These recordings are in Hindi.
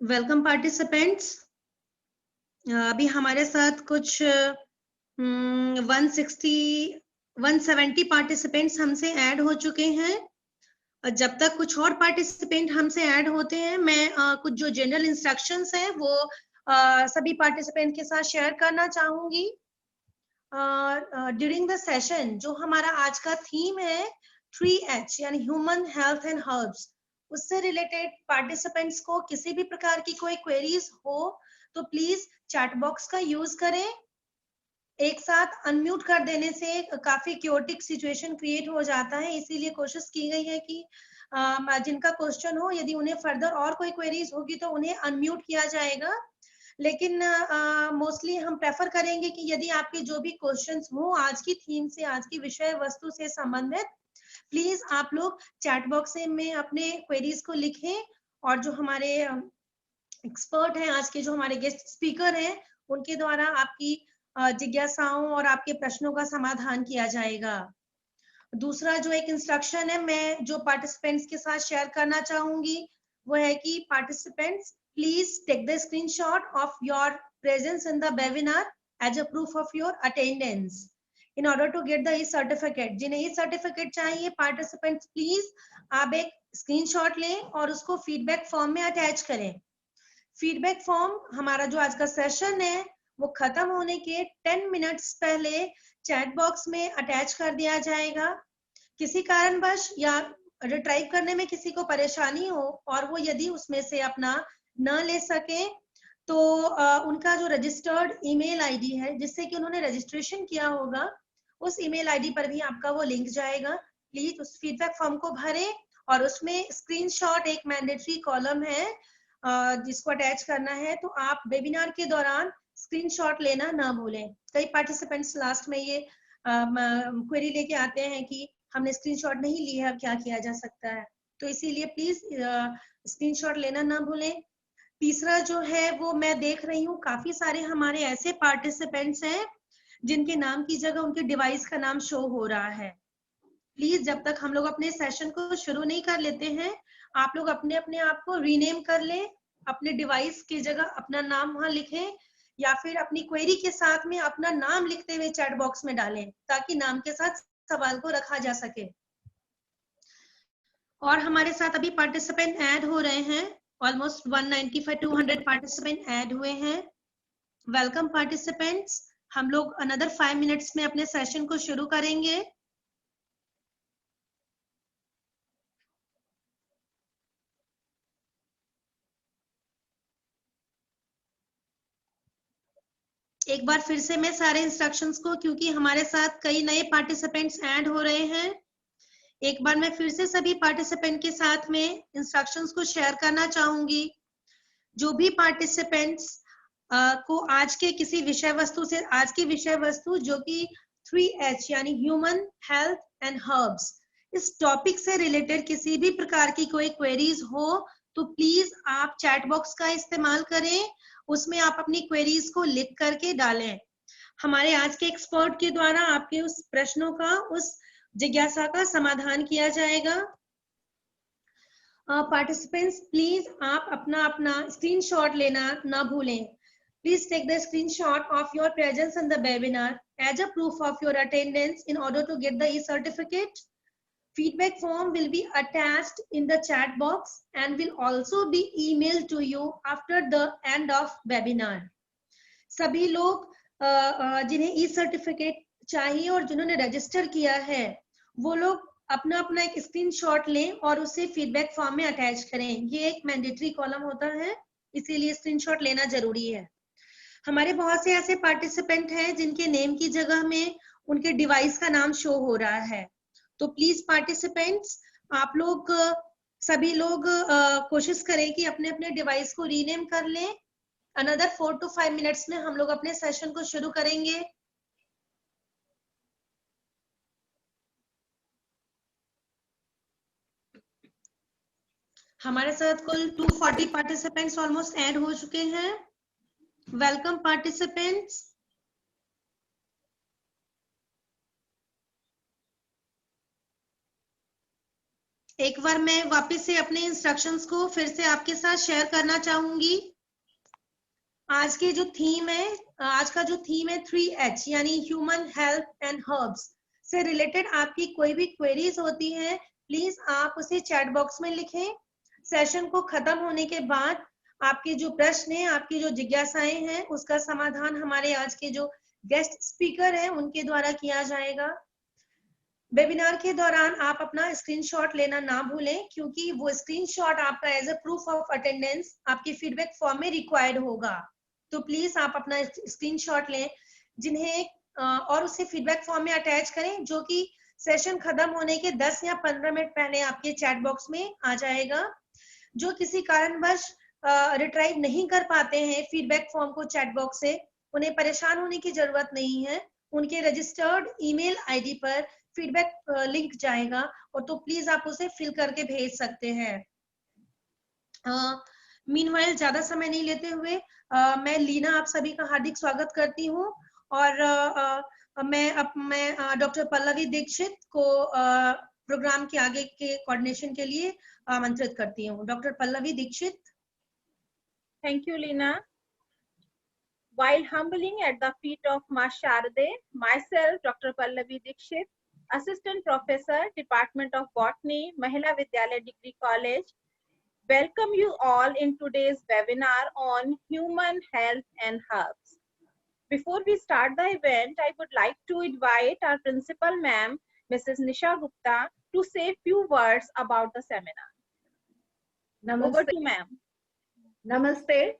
Welcome participants. अभी हमारे साथ कुछ 170 पार्टिसिपेंट्स हमसे ऐड हो चुके हैं। जब तक कुछ और पार्टिसिपेंट हमसे ऐड होते हैं, मैं कुछ जो जनरल इंस्ट्रक्शंस हैं वो सभी पार्टिसिपेंट के साथ शेयर करना चाहूंगी। ड्यूरिंग द सेशन जो हमारा आज का थीम है 3H यानी ह्यूमन, हेल्थ एंड हर्ब्स, उससे रिलेटेड पार्टिसिपेंट्स को किसी भी प्रकार की कोई क्वेरीज हो तो प्लीज चैट बॉक्स का यूज करें। एक साथ अनम्यूट कर देने से काफी क्योटिक सिचुएशन क्रिएट हो जाता है, इसीलिए कोशिश की गई है कि जिनका क्वेश्चन हो, यदि उन्हें फर्दर और कोई क्वेरीज होगी तो उन्हें अनम्यूट किया जाएगा। लेकिन मोस्टली हम प्रेफर करेंगे कि यदि आपके जो भी क्वेश्चंस हो आज की थीम से, आज की विषय वस्तु से संबंधित, प्लीज आप लोग चैट बॉक्स में अपने क्वेरीज को लिखें और जो हमारे एक्सपर्ट हैं, आज के जो हमारे गेस्ट स्पीकर हैं, उनके द्वारा आपकी जिज्ञासाओं और आपके प्रश्नों का समाधान किया जाएगा। दूसरा जो एक इंस्ट्रक्शन है मैं जो पार्टिसिपेंट्स के साथ शेयर करना चाहूंगी वो है कि participants please take the screenshot of your presence in the webinar as a proof of your attendance in order to get the e certificate. जिन्हें ई सर्टिफिकेट चाहिए पार्टिसिपेंट्स प्लीज आप एक स्क्रीनशॉट लें और उसको फीडबैक फॉर्म में अटैच करें। फीडबैक फॉर्म हमारा जो आज का सेशन है वो खत्म होने के 10 मिनट्स पहले चैट बॉक्स में अटैच कर दिया जाएगा। किसी कारणवश या रिट्राइव करने में किसी को परेशानी हो और वो यदि उसमें से अपना न ले सके तो उनका जो रजिस्टर्ड ईमेल आईडी है जिससे कि उन्होंने रजिस्ट्रेशन किया होगा, उस ईमेल आईडी पर भी आपका वो लिंक जाएगा। प्लीज उस फीडबैक फॉर्म को भरें और उसमें स्क्रीनशॉट एक मैंडेटरी कॉलम है जिसको अटैच करना है, तो आप वेबिनार के दौरान स्क्रीनशॉट लेना ना भूलें। कई पार्टिसिपेंट्स लास्ट में ये क्वेरी लेके आते हैं कि हमने स्क्रीनशॉट नहीं लिया, अब क्या किया जा सकता है, तो इसीलिए प्लीज स्क्रीनशॉट लेना ना भूलें। तीसरा जो है वो मैं देख रही हूँ काफी सारे हमारे ऐसे पार्टिसिपेंट्स हैं जिनके नाम की जगह उनके डिवाइस का नाम शो हो रहा है। प्लीज जब तक हम लोग अपने सेशन को शुरू नहीं कर लेते हैं, आप लोग अपने अपने आप को रीनेम कर लें, अपने डिवाइस की जगह अपना नाम वहां लिखें या फिर अपनी क्वेरी के साथ में अपना नाम लिखते हुए चैट बॉक्स में डालें ताकि नाम के साथ सवाल को रखा जा सके। और हमारे साथ अभी पार्टिसिपेंट ऐड हो रहे हैं, ऑलमोस्ट 195-200 पार्टिसिपेंट ऐड हुए हैं। वेलकम पार्टिसिपेंट्स, हम लोग अनदर 5 मिनट्स में अपने सेशन को शुरू करेंगे। एक बार फिर से मैं सारे इंस्ट्रक्शंस को, क्योंकि हमारे साथ कई नए पार्टिसिपेंट्स ऐड हो रहे हैं, एक बार मैं फिर से सभी पार्टिसिपेंट के साथ में इंस्ट्रक्शंस को शेयर करना चाहूंगी। जो भी पार्टिसिपेंट्स को आज के किसी विषय वस्तु से, आज की विषय वस्तु जो कि 3H यानी ह्यूमन, हेल्थ एंड हर्ब्स, इस टॉपिक से रिलेटेड किसी भी प्रकार की कोई क्वेरीज हो तो प्लीज आप चैट बॉक्स का इस्तेमाल करें, उसमें आप अपनी क्वेरीज को लिख करके डालें। हमारे आज के एक्सपर्ट के द्वारा आपके उस प्रश्नों का, उस जिज्ञासा का समाधान किया जाएगा। पार्टिसिपेंट्स प्लीज आप अपना अपना स्क्रीनशॉट लेना ना भूलें। Please take the screenshot of your presence in the webinar as a proof of your attendance in order to get the e-certificate. Feedback form will be attached in the chat box and will also be emailed to you after the end of webinar. सभी लोग जिन्हें e-certificate चाहिए और जिन्होंने रजिस्टर किया है वो लोग अपना अपना एक स्क्रीनशॉट लें और उसे फीडबैक फॉर्म में अटैच करें। ये एक मैंडेटरी कॉलम होता है, इसीलिए स्क्रीनशॉट लेना जरूरी है। हमारे बहुत से ऐसे पार्टिसिपेंट हैं जिनके नेम की जगह में उनके डिवाइस का नाम शो हो रहा है, तो प्लीज पार्टिसिपेंट्स आप लोग सभी लोग कोशिश करें कि अपने अपने डिवाइस को रीनेम कर लें। अनदर 4 to 5 मिनट्स में हम लोग अपने सेशन को शुरू करेंगे। हमारे साथ कुल 240 पार्टिसिपेंट्स ऑलमोस्ट ऐड हो चुके हैं। Welcome participants. एक बार मैं वापस से अपने इंस्ट्रक्शंस को फिर से आपके साथ शेयर करना चाहूंगी। आज के जो थीम है, आज का जो थीम है 3H यानी ह्यूमन हेल्थ एंड हर्ब्स से रिलेटेड आपकी कोई भी क्वेरीज होती है, प्लीज आप उसे चैट बॉक्स में लिखें। सेशन को खत्म होने के बाद आपके जो प्रश्न है, आपकी जो जिज्ञासाएं हैं, उसका समाधान हमारे आज के जो गेस्ट स्पीकर हैं उनके द्वारा किया जाएगा। वेबिनार के दौरान आप अपना स्क्रीनशॉट लेना ना भूलें, क्योंकि वो स्क्रीनशॉट आपका as a proof of attendance आपके फीडबैक फॉर्म में रिक्वायर्ड होगा। तो प्लीज आप अपना स्क्रीनशॉट लें और उसे फीडबैक फॉर्म में अटैच करें, जो कि सेशन खत्म होने के 10 या 15 मिनट पहले आपके चैट बॉक्स में आ जाएगा। जो किसी कारणवश रिट्राइव नहीं कर पाते हैं फीडबैक फॉर्म को चैट बॉक्स से, उन्हें परेशान होने की जरूरत नहीं है। उनके रजिस्टर्ड ईमेल आईडी पर फीडबैक लिंक जाएगा और तो प्लीज आप उसे फिल करके भेज सकते हैं। मीनवाइल ज्यादा समय नहीं लेते हुए मैं लीना आप सभी का हार्दिक स्वागत करती हूँ और मैं डॉक्टर पल्लवी दीक्षित को प्रोग्राम के आगे के कोऑर्डिनेशन के लिए आमंत्रित करती हूँ। Doctor Pallavi Dixit. Thank you, Lina. While humbling at the feet of Ma Sharde, myself, Dr. Pallavi Dikshit, Assistant Professor, Department of Botany, Mahila Vidyalaya Degree College, welcome you all in today's webinar on human health and herbs. Before we start the event, I would like to invite our principal ma'am, Mrs. Nisha Gupta, to say a few words about the seminar. Namaste. Over to ma'am. Namaste.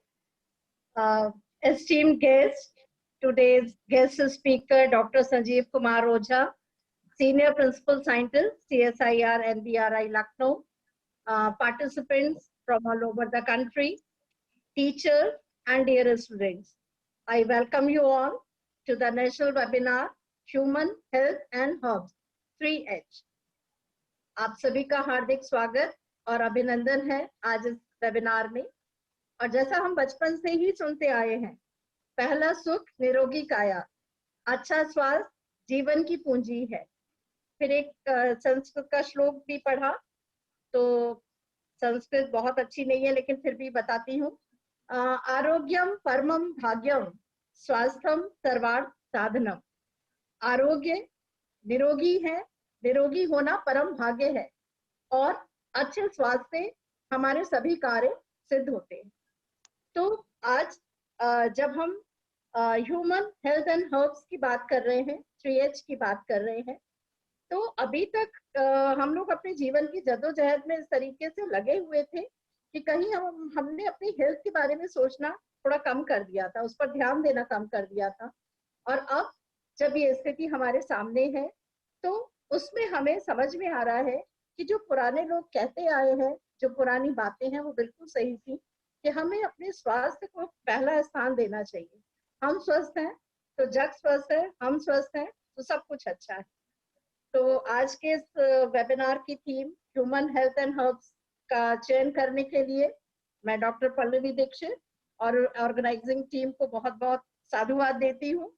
Esteemed guest, today's guest speaker, Dr. Sanjeev Kumar Ojha, Senior Principal Scientist, CSIR NBRI Lucknow, participants from all over the country, teachers and dear students. I welcome you all to the national webinar, Human Health and Herbs, 3H. आप सभी का हार्दिक स्वागत और अभिनंदन है आज इस वेबिनार में। और जैसा हम बचपन से ही सुनते आए हैं, पहला सुख निरोगी काया, अच्छा स्वास्थ्य जीवन की पूंजी है। फिर एक संस्कृत का श्लोक भी पढ़ा, तो संस्कृत बहुत अच्छी नहीं है लेकिन फिर भी बताती हूँ। आरोग्यम परमम भाग्यम स्वास्थ्यम सर्वार्थ साधनम। आरोग्य निरोगी है, निरोगी होना परम भाग्य है और अच्छे स्वास्थ्य से हमारे सभी कार्य सिद्ध होते हैं। तो आज जब हम ह्यूमन हेल्थ एंड हर्ब्स की बात कर रहे हैं, 3H की बात कर रहे हैं, तो अभी तक हम लोग अपने जीवन की जद्दोजहद में इस तरीके से लगे हुए थे कि कहीं हमने अपनी हेल्थ के बारे में सोचना थोड़ा कम कर दिया था, उस पर ध्यान देना कम कर दिया था। और अब जब ये स्थिति हमारे सामने है, तो उसमें हमें समझ में आ रहा है कि जो पुराने लोग कहते आए हैं, जो पुरानी बातें हैं, वो बिल्कुल सही थी कि हमें अपने स्वास्थ्य को पहला स्थान देना चाहिए। हम स्वस्थ हैं तो जग स्वस्थ है, हम स्वस्थ हैं तो सब कुछ अच्छा है। तो आज के इस वेबिनार की theme human health and herbs का चयन करने के लिए मैं डॉक्टर पल्लवी दीक्षित और ऑर्गेनाइजिंग टीम को बहुत बहुत साधुवाद देती हूँ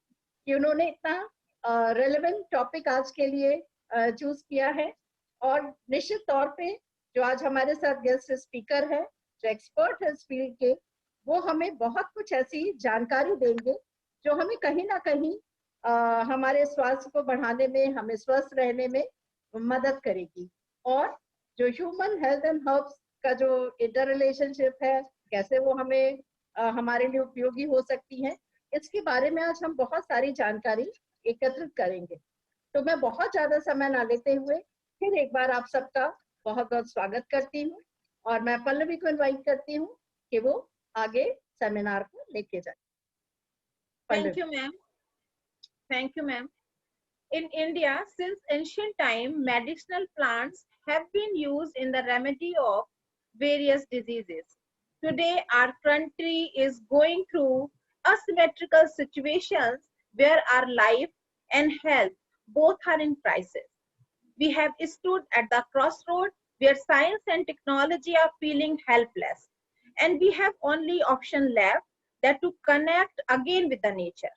कि उन्होंने इतना रेलेवेंट टॉपिक आज के लिए चूज किया है। और निश्चित तौर पे जो आज हमारे साथ गेस्ट स्पीकर है, जो एक्सपर्ट है इस फील्ड के, वो हमें बहुत कुछ ऐसी जानकारी देंगे जो हमें कहीं ना कहीं हमारे स्वास्थ्य को बढ़ाने में, हमें स्वस्थ रहने में मदद करेगी। और जो ह्यूमन हेल्थ एंड हर्ब्स का जो इंटर रिलेशनशिप है, कैसे वो हमें हमारे लिए उपयोगी हो सकती है, इसके बारे में आज हम बहुत सारी जानकारी एकत्रित करेंगे। तो मैं बहुत ज्यादा समय ना लेते हुए फिर एक बार आप सबका बहुत बहुत स्वागत करती हूँ और मैं पल्लवी को इनवाइट करती हूँ कि वो आगे सेमिनार को लेके जाए। Thank you, ma'am. Thank you, ma'am. In India, since ancient time, medicinal plants have been used in the remedy of various diseases. Today, our country is going through asymmetrical situations where our life and health both are in crisis. We have stood at the crossroad where science and technology are feeling helpless, and we have only option left that to connect again with the nature.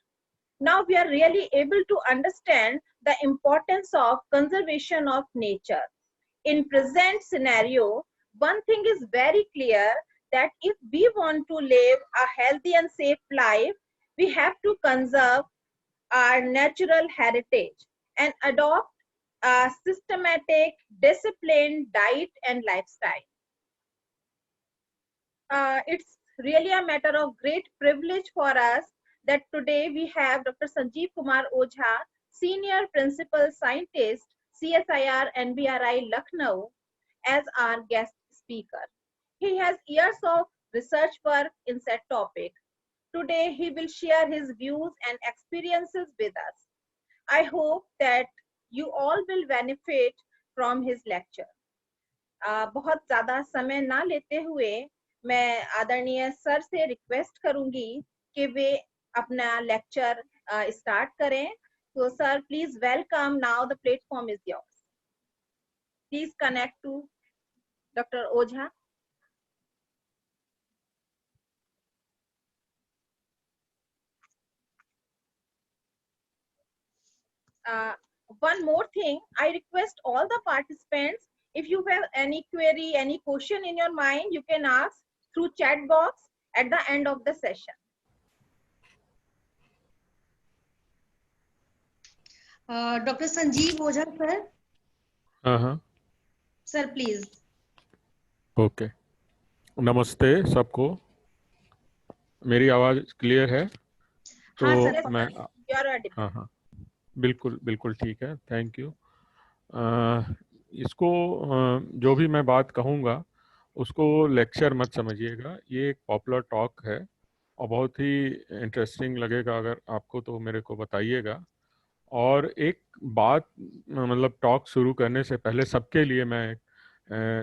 Now we are really able to understand the importance of conservation of nature. In present scenario, one thing is very clear, that if we want to live a healthy and safe life, we have to conserve our natural heritage and adopt a systematic, disciplined diet and lifestyle. It's really a matter of great privilege for us that today we have Dr. Sanjeev Kumar Ojha, Senior Principal Scientist, CSIR NBRI Lucknow, as our guest speaker. He has years of research work in said topic. Today, he will share his views and experiences with us. I hope that you all will benefit from his lecture. बहुत ज़्यादा समय ना लेते हुए मैं आदरणीय सर से रिक्वेस्ट करूंगी कि वे अपना लेक्चर स्टार्ट करें. So sir, please welcome. Now the platform is yours. Please connect to Dr. Ojha. One more thing, I request all the participants, if you have any query, any question in your mind, you can ask through chat box at the end of the session. Dr. Sanjeev Ojha sir. Sir, please. Okay, नमस्ते सबको. मेरी आवाज क्लियर है? तो हाँ सर, मैं हाँ, बिल्कुल बिल्कुल ठीक है. Thank you. इसको जो भी मैं बात कहूँगा उसको लेक्चर मत समझिएगा. ये एक पॉपुलर टॉक है और बहुत ही इंटरेस्टिंग लगेगा अगर आपको, तो मेरे को बताइएगा. और एक बात, मतलब टॉक शुरू करने से पहले सबके लिए मैं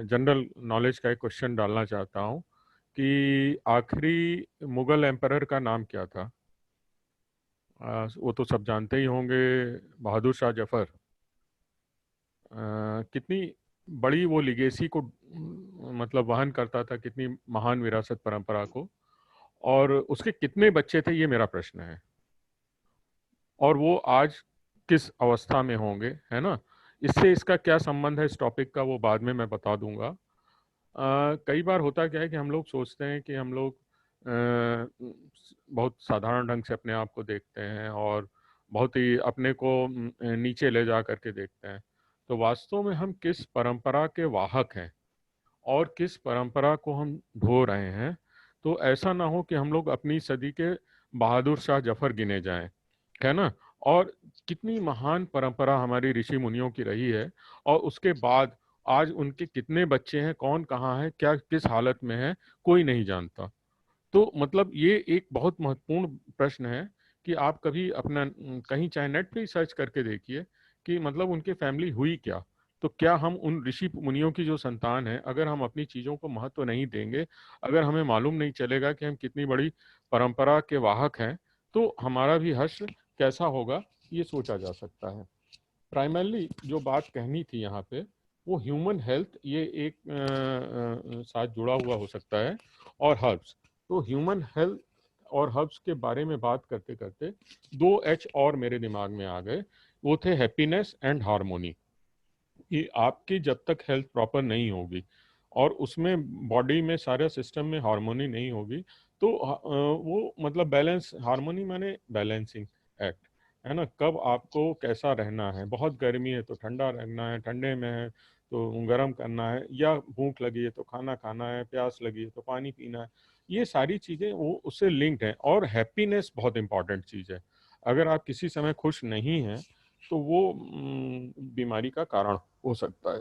जनरल नॉलेज का एक क्वेश्चन डालना चाहता हूँ कि आखिरी मुगल एम्परर का नाम क्या था? वो तो सब जानते ही होंगे, बहादुर शाह जफर. कितनी बड़ी वो लिगेसी को मतलब वहन करता था, कितनी महान विरासत परंपरा को, और उसके कितने बच्चे थे, ये मेरा प्रश्न है. और वो आज किस अवस्था में होंगे, है ना? इससे इसका क्या संबंध है इस टॉपिक का, वो बाद में मैं बता दूंगा. कई बार होता क्या है कि हम लोग सोचते हैं कि हम लोग बहुत साधारण ढंग से अपने आप को देखते हैं और बहुत ही अपने को नीचे ले जा करके देखते हैं. तो वास्तव में हम किस परंपरा के वाहक हैं और किस परंपरा को हम ढो रहे हैं. तो ऐसा ना हो कि हम लोग अपनी सदी के बहादुर शाह जफर गिने जाएं, है ना? और कितनी महान परंपरा हमारी ऋषि मुनियों की रही है, और उसके बाद आज उनके कितने बच्चे हैं, कौन कहाँ है, क्या किस हालत में है, कोई नहीं जानता. तो मतलब ये एक बहुत महत्वपूर्ण प्रश्न है कि आप कभी अपना कहीं चाहे नेट पे सर्च करके देखिए कि मतलब उनके फैमिली हुई क्या. तो क्या हम उन ऋषि मुनियों की जो संतान है, अगर हम अपनी चीज़ों को महत्व नहीं देंगे, अगर हमें मालूम नहीं चलेगा कि हम कितनी बड़ी परंपरा के वाहक हैं, तो हमारा भी हश्र कैसा होगा, ये सोचा जा सकता है. प्राइमरली जो बात कहनी थी यहाँ पे, वो ह्यूमन हेल्थ, ये एक साथ जुड़ा हुआ हो सकता है, और हर्ब्स. तो ह्यूमन हेल्थ और हर्ब्स के बारे में बात करते करते 2 H और मेरे दिमाग में आ गए. वो थे हैप्पीनेस एंड हार्मोनी. कि आपकी जब तक हेल्थ प्रॉपर नहीं होगी और उसमें बॉडी में सारे सिस्टम में हार्मोनी नहीं होगी, तो वो मतलब बैलेंस, हार्मोनी माने बैलेंसिंग एक्ट, है ना? कब आपको कैसा रहना है, बहुत गर्मी है तो ठंडा रहना है, ठंडे में है तो गर्म करना है, या भूख लगी है तो खाना खाना है, प्यास लगी है तो पानी पीना है. ये सारी चीज़ें वो उससे लिंक्ड हैं. और हैप्पीनेस बहुत इंपॉर्टेंट चीज़ है. अगर आप किसी समय खुश नहीं हैं तो वो बीमारी का कारण हो सकता है.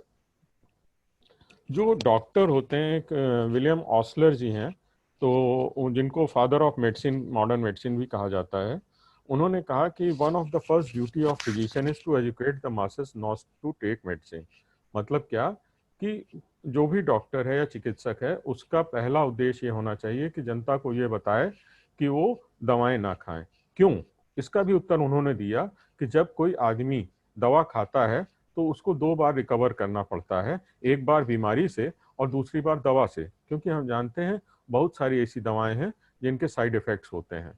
जो डॉक्टर होते हैं, एक विलियम ऑसलर जी हैं, तो जिनको father of medicine, modern medicine भी कहा जाता है, उन्होंने कहा कि one of the first duty of physician is to educate the masses not to take medicine. मतलब क्या कि जो भी डॉक्टर है या चिकित्सक है, उसका पहला उद्देश्य ये होना चाहिए कि जनता को ये बताए कि वो दवाएं ना खाएं. क्यों? इसका भी उत्तर उन्होंने दिया कि जब कोई आदमी दवा खाता है तो उसको 2 बार रिकवर करना पड़ता है, एक बार बीमारी से और दूसरी बार दवा से, क्योंकि हम जानते हैं बहुत सारी ऐसी दवाएं हैं जिनके साइड इफेक्ट्स होते हैं.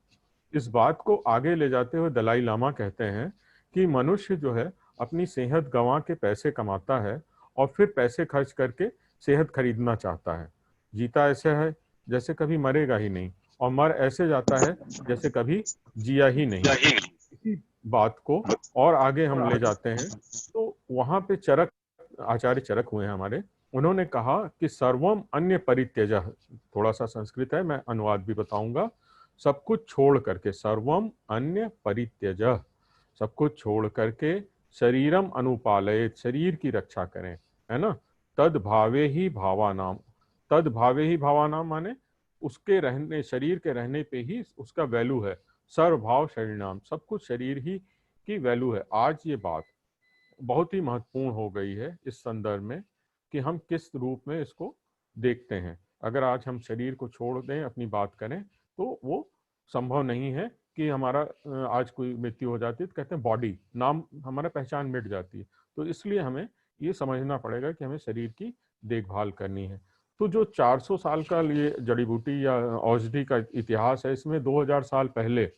इस बात को आगे ले जाते हुए दलाई लामा कहते हैं कि मनुष्य जो है अपनी सेहत गंवा के पैसे कमाता है और फिर पैसे खर्च करके सेहत खरीदना चाहता है। जीता ऐसे है जैसे कभी मरेगा ही नहीं, और मर ऐसे जाता है जैसे कभी जिया ही नहीं। इसी बात को और आगे हम ले जाते हैं तो वहां पे चरक, आचार्य चरक हुए हैं हमारे, उन्होंने कहा कि सर्वम अन्य परित्यजः, थोड़ा सा संस्कृत है, मैं अनुवाद भी बताऊंगा, सब कुछ छोड़ करके, सर्वम अन्य परित्यजः, सब कुछ छोड़ करके शरीरम अनुपालयेत, शरीर की रक्षा करें, है ना। तद भावे ही भावानाम, तद भावे ही भावानाम माने उसके रहने, शरीर के रहने पे ही उसका वैल्यू है। सर्वभाव शरीराम, सब कुछ शरीर ही की वैल्यू है। आज ये बात बहुत ही महत्वपूर्ण हो गई है इस संदर्भ में कि हम किस रूप में इसको देखते हैं। अगर आज हम शरीर को छोड़ दें, अपनी बात करें, तो वो संभव नहीं है कि हमारा आज कोई मृत्यु हो जाती है तो कहते हैं बॉडी, नाम हमारा पहचान मिट जाती है। तो इसलिए हमें ये समझना पड़ेगा कि हमें शरीर की देखभाल करनी है। तो जो 400 साल का ये जड़ी बूटी या औषधि का इतिहास है, इसमें 2000 साल पहले,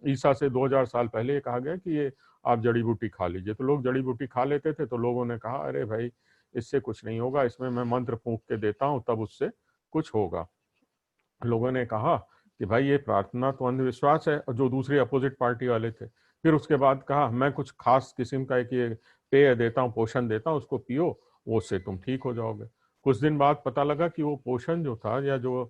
ईसा से 2000 साल पहले ये कहा गया कि ये आप जड़ी बूटी खा लीजिए। तो लोग जड़ी बूटी खा लेते थे, तो लोगों ने कहा अरे भाई इससे कुछ नहीं होगा, इसमें मैं मंत्र फूंक के देता हूँ तब उससे कुछ होगा। लोगों ने कहा कि भाई ये प्रार्थना तो अंधविश्वास है, जो दूसरे अपोजिट पार्टी वाले थे। फिर उसके बाद कहा मैं कुछ खास किस्म का एक ये पेय देता हूँ, पोषण देता हूँ, उसको पियो, वो उससे तुम ठीक हो जाओगे। कुछ दिन बाद पता लगा कि वो पोषण जो था या जो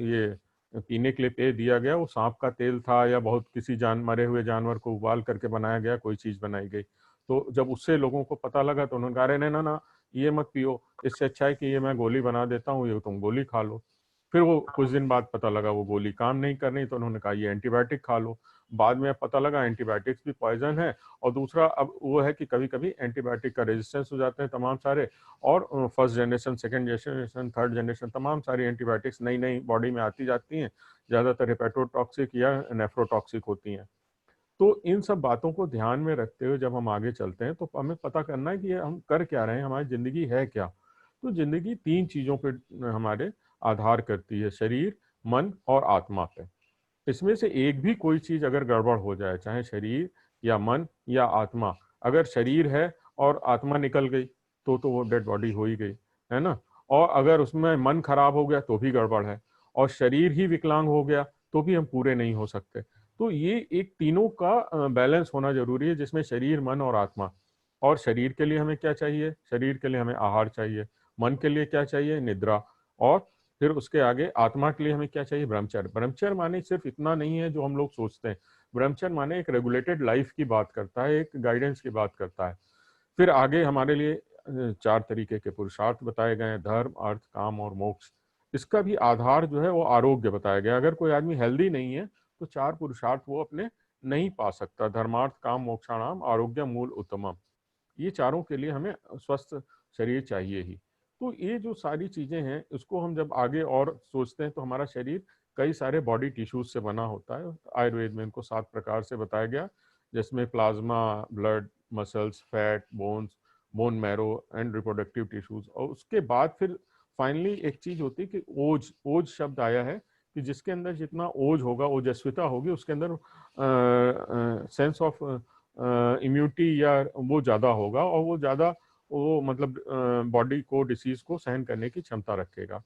ये पीने के लिए पेय दिया गया, वो सांप का तेल था या बहुत किसी मरे हुए जानवर को उबाल करके बनाया गया कोई चीज बनाई गई। तो जब उससे लोगों को पता लगा तो उन्होंने कहा अरे ना ना ये मत पियो, इससे अच्छा है कि ये मैं गोली बना देता हूँ, ये तुम गोली खा लो। फिर वो कुछ दिन बाद पता लगा वो गोली काम नहीं कर रही, तो उन्होंने कहा ये एंटीबायोटिक खा लो। बाद में पता लगा एंटीबायोटिक्स भी पॉइजन है। और दूसरा अब वो है कि कभी कभी एंटीबायोटिक का रेजिस्टेंस हो जाते हैं तमाम सारे, और first generation, second generation, third generation, तमाम सारी एंटीबायोटिक्स नई नई बॉडी में आती जाती हैं, ज़्यादातर हेपेटोटॉक्सिक या नेफ्रोटॉक्सिक होती हैं। तो इन सब बातों को ध्यान में रखते हुए जब हम आगे चलते हैं तो हमें पता करना है कि हम कर क्या रहे हैं, हमारी जिंदगी है क्या। तो जिंदगी 3 चीजों पे हमारे आधार करती है, शरीर, मन और आत्मा पे। इसमें से एक भी कोई चीज अगर गड़बड़ हो जाए, चाहे शरीर या मन या आत्मा, अगर शरीर है और आत्मा निकल गई तो वो डेड बॉडी हो ही गई, है ना। और अगर उसमें मन खराब हो गया तो भी गड़बड़ है, और शरीर ही विकलांग हो गया तो भी हम पूरे नहीं हो सकते। तो ये एक तीनों का बैलेंस होना जरूरी है, जिसमें शरीर, मन और आत्मा। और शरीर के लिए हमें क्या चाहिए? शरीर के लिए हमें आहार चाहिए। मन के लिए क्या चाहिए? निद्रा। और फिर उसके आगे आत्मा के लिए हमें क्या चाहिए? ब्रह्मचर्य। ब्रह्मचर्य माने सिर्फ इतना नहीं है जो हम लोग सोचते हैं। ब्रह्मचर्य माने एक रेगुलेटेड लाइफ की बात करता है, एक गाइडेंस की बात करता है। फिर आगे हमारे लिए 4 तरीके के पुरुषार्थ बताए गए हैं, धर्म, अर्थ, काम और मोक्ष। इसका भी आधार जो है वो आरोग्य बताया गया। अगर कोई आदमी हेल्दी नहीं है तो 4 पुरुषार्थ वो अपने नहीं पा सकता। धर्मार्थ काम मोक्षाणाम आरोग्य मूल उत्तमम। ये चारों के लिए हमें स्वस्थ शरीर चाहिए ही। तो ये जो सारी चीजें हैं, इसको हम जब आगे और सोचते हैं तो हमारा शरीर कई सारे बॉडी टिश्यूज से बना होता है। आयुर्वेद में इनको 7 प्रकार से बताया गया, जिसमें plasma, blood, muscles, fat, bones, bone marrow and reproductive tissues. और उसके बाद फिर फाइनली एक चीज होती है कि ओज। ओज शब्द आया है कि जिसके अंदर जितना ओज होगा, ओजस्विता होगी, उसके अंदर सेंस ऑफ इम्यूनिटी या वो ज़्यादा होगा, और वो ज़्यादा वो मतलब बॉडी को, डिसीज को सहन करने की क्षमता रखेगा।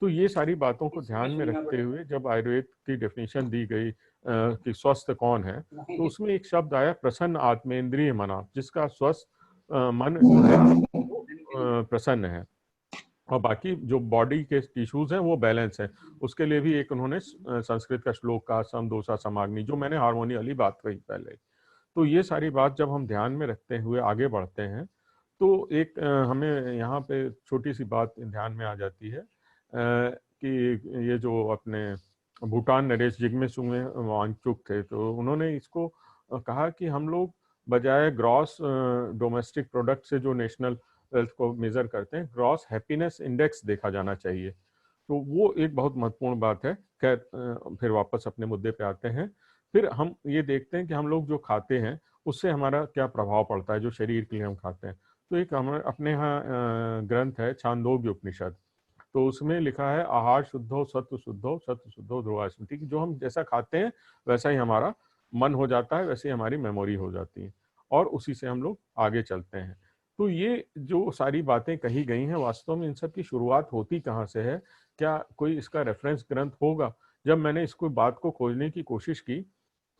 तो ये सारी बातों को ध्यान में रखते हुए जब आयुर्वेद की डेफिनेशन दी गई कि स्वस्थ कौन है, तो उसमें एक शब्द आया प्रसन्न आत्मेंद्रिय मना, जिसका स्वस्थ मन जो है वो प्रसन्न है, और बाकी जो बॉडी के टिश्यूज हैं वो बैलेंस है। उसके लिए भी एक उन्होंने संस्कृत का श्लोक कहा, सम दोषा समाग्नि, जो मैंने हार्मोनी वाली बात कही पहले। तो ये सारी बात जब हम ध्यान में रखते हुए आगे बढ़ते हैं तो एक हमें यहाँ पे छोटी सी बात ध्यान में आ जाती है कि ये जो अपने भूटान नरेश जिग्मे सुंगे वांगचुक थे, तो उन्होंने इसको कहा कि हम लोग बजाय ग्रॉस डोमेस्टिक प्रोडक्ट से जो नेशनल वेल्थ को मेजर करते हैं, ग्रॉस हैप्पीनेस इंडेक्स देखा जाना चाहिए। तो वो एक बहुत महत्वपूर्ण बात है। खैर फिर वापस अपने मुद्दे पे आते हैं। फिर हम ये देखते हैं कि हम लोग जो खाते हैं उससे हमारा क्या प्रभाव पड़ता है, जो शरीर के लिए हम खाते हैं। तो एक हमारे अपने यहाँ ग्रंथ है छांदोग्य उपनिषद, तो उसमें लिखा है आहार शुद्धो सत्व शुद्धो सत्व शुद्धो ध्रुवा स्मृति, कि जो हम जैसा खाते हैं वैसा ही हमारा मन हो जाता है, वैसे ही हमारी मेमोरी हो जाती है, और उसी से हम लोग आगे चलते हैं। तो ये जो सारी बातें कही गई हैं, वास्तव में इन सब की शुरुआत होती कहाँ से है? क्या कोई इसका रेफरेंस ग्रंथ होगा? जब मैंने इसको बात को खोजने की कोशिश की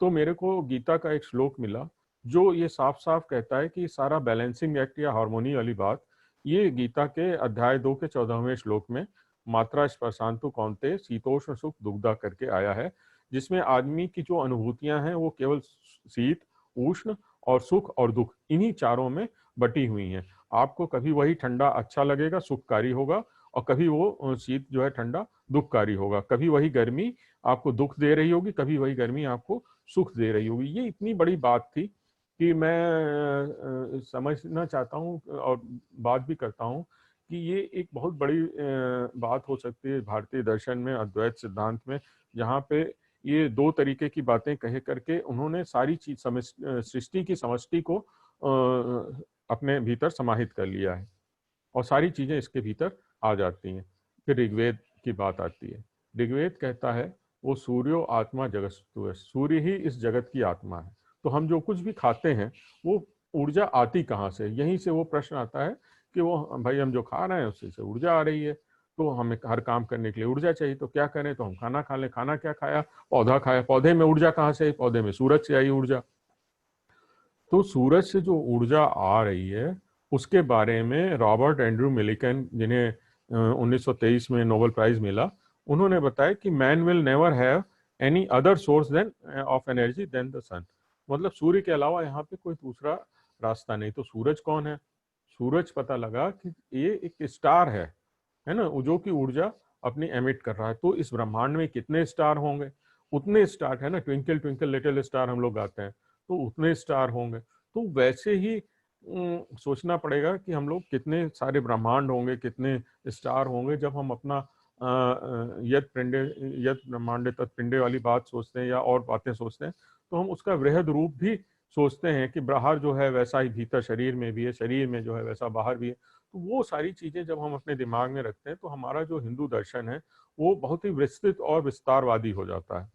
तो मेरे को गीता का एक श्लोक मिला जो ये साफ साफ कहता है कि सारा बैलेंसिंग एक्ट या हार्मोनी वाली बात ये गीता के अध्याय 2 के 14वें श्लोक में मात्रा स्पर्शांतु कौन्तेय शीतोष्ण सुख दुग्धा करके आया है, जिसमें आदमी की जो अनुभूतियां हैं वो केवल शीत, उष्ण और सुख और दुख इन्हीं चारों में बटी हुई हैं। आपको कभी वही ठंडा अच्छा लगेगा, सुखकारी होगा, और कभी वो शीत जो है ठंडा दुखकारी होगा। कभी वही गर्मी आपको दुख दे रही होगी, कभी वही गर्मी आपको सुख दे रही होगी। ये इतनी बड़ी बात थी कि मैं समझना चाहता हूँ और बात भी करता हूँ कि ये एक बहुत बड़ी बात हो सकती है भारतीय दर्शन में, अद्वैत सिद्धांत में, जहाँ पे ये दो तरीके की बातें कहे करके उन्होंने सारी चीज सृष्टि की समष्टि को अपने भीतर समाहित कर लिया है और सारी चीजें इसके भीतर आ जाती हैं। फिर ऋग्वेद की बात आती है। ऋग्वेद कहता है वो सूर्यो आत्मा जगस्तु है, सूर्य ही इस जगत की आत्मा है। तो हम जो कुछ भी खाते हैं वो ऊर्जा आती कहाँ से? यहीं से वो प्रश्न आता है कि वो भाई हम जो खा रहे हैं उससे से ऊर्जा आ रही है, तो हमें हर काम करने के लिए ऊर्जा चाहिए, तो क्या करें? तो हम खाना खा लें। खाना क्या खाया? पौधा खाया। पौधे में ऊर्जा कहाँ से आई? पौधे में सूरज से आई ऊर्जा। तो सूरज से जो ऊर्जा आ रही है उसके बारे में रॉबर्ट एंड्रू मिलिकन, जिन्हें 1923 में नोबेल प्राइज मिला, उन्होंने बताया कि man will never have any other source than of energy than the sun. मतलब सूर्य के अलावा यहाँ पे कोई दूसरा रास्ता नहीं। तो सूरज कौन है? सूरज पता लगा कि ये एक स्टार है ना, जो कि ऊर्जा अपनी एमिट कर रहा है। तो इस ब्रह्मांड में कितने स्टार होंगे? उतने स्टार है ना, ट्विंकल ट्विंकल लिटिल स्टार हम लोग गाते हैं, तो उतने स्टार होंगे। तो वैसे ही सोचना पड़ेगा कि हम लोग कितने सारे ब्रह्मांड होंगे, कितने स्टार होंगे। जब हम अपना यत पिंडे यत ब्रह्मांडे तत्पिंडे वाली बात सोचते हैं या और बातें सोचते हैं, तो हम उसका वृहद रूप भी सोचते हैं कि बाहर जो है वैसा ही भीतर शरीर में भी है, शरीर में जो है वैसा बाहर भी है। तो वो सारी चीजें जब हम अपने दिमाग में रखते हैं तो हमारा जो हिंदू दर्शन है वो बहुत ही विस्तृत और विस्तारवादी हो जाता है।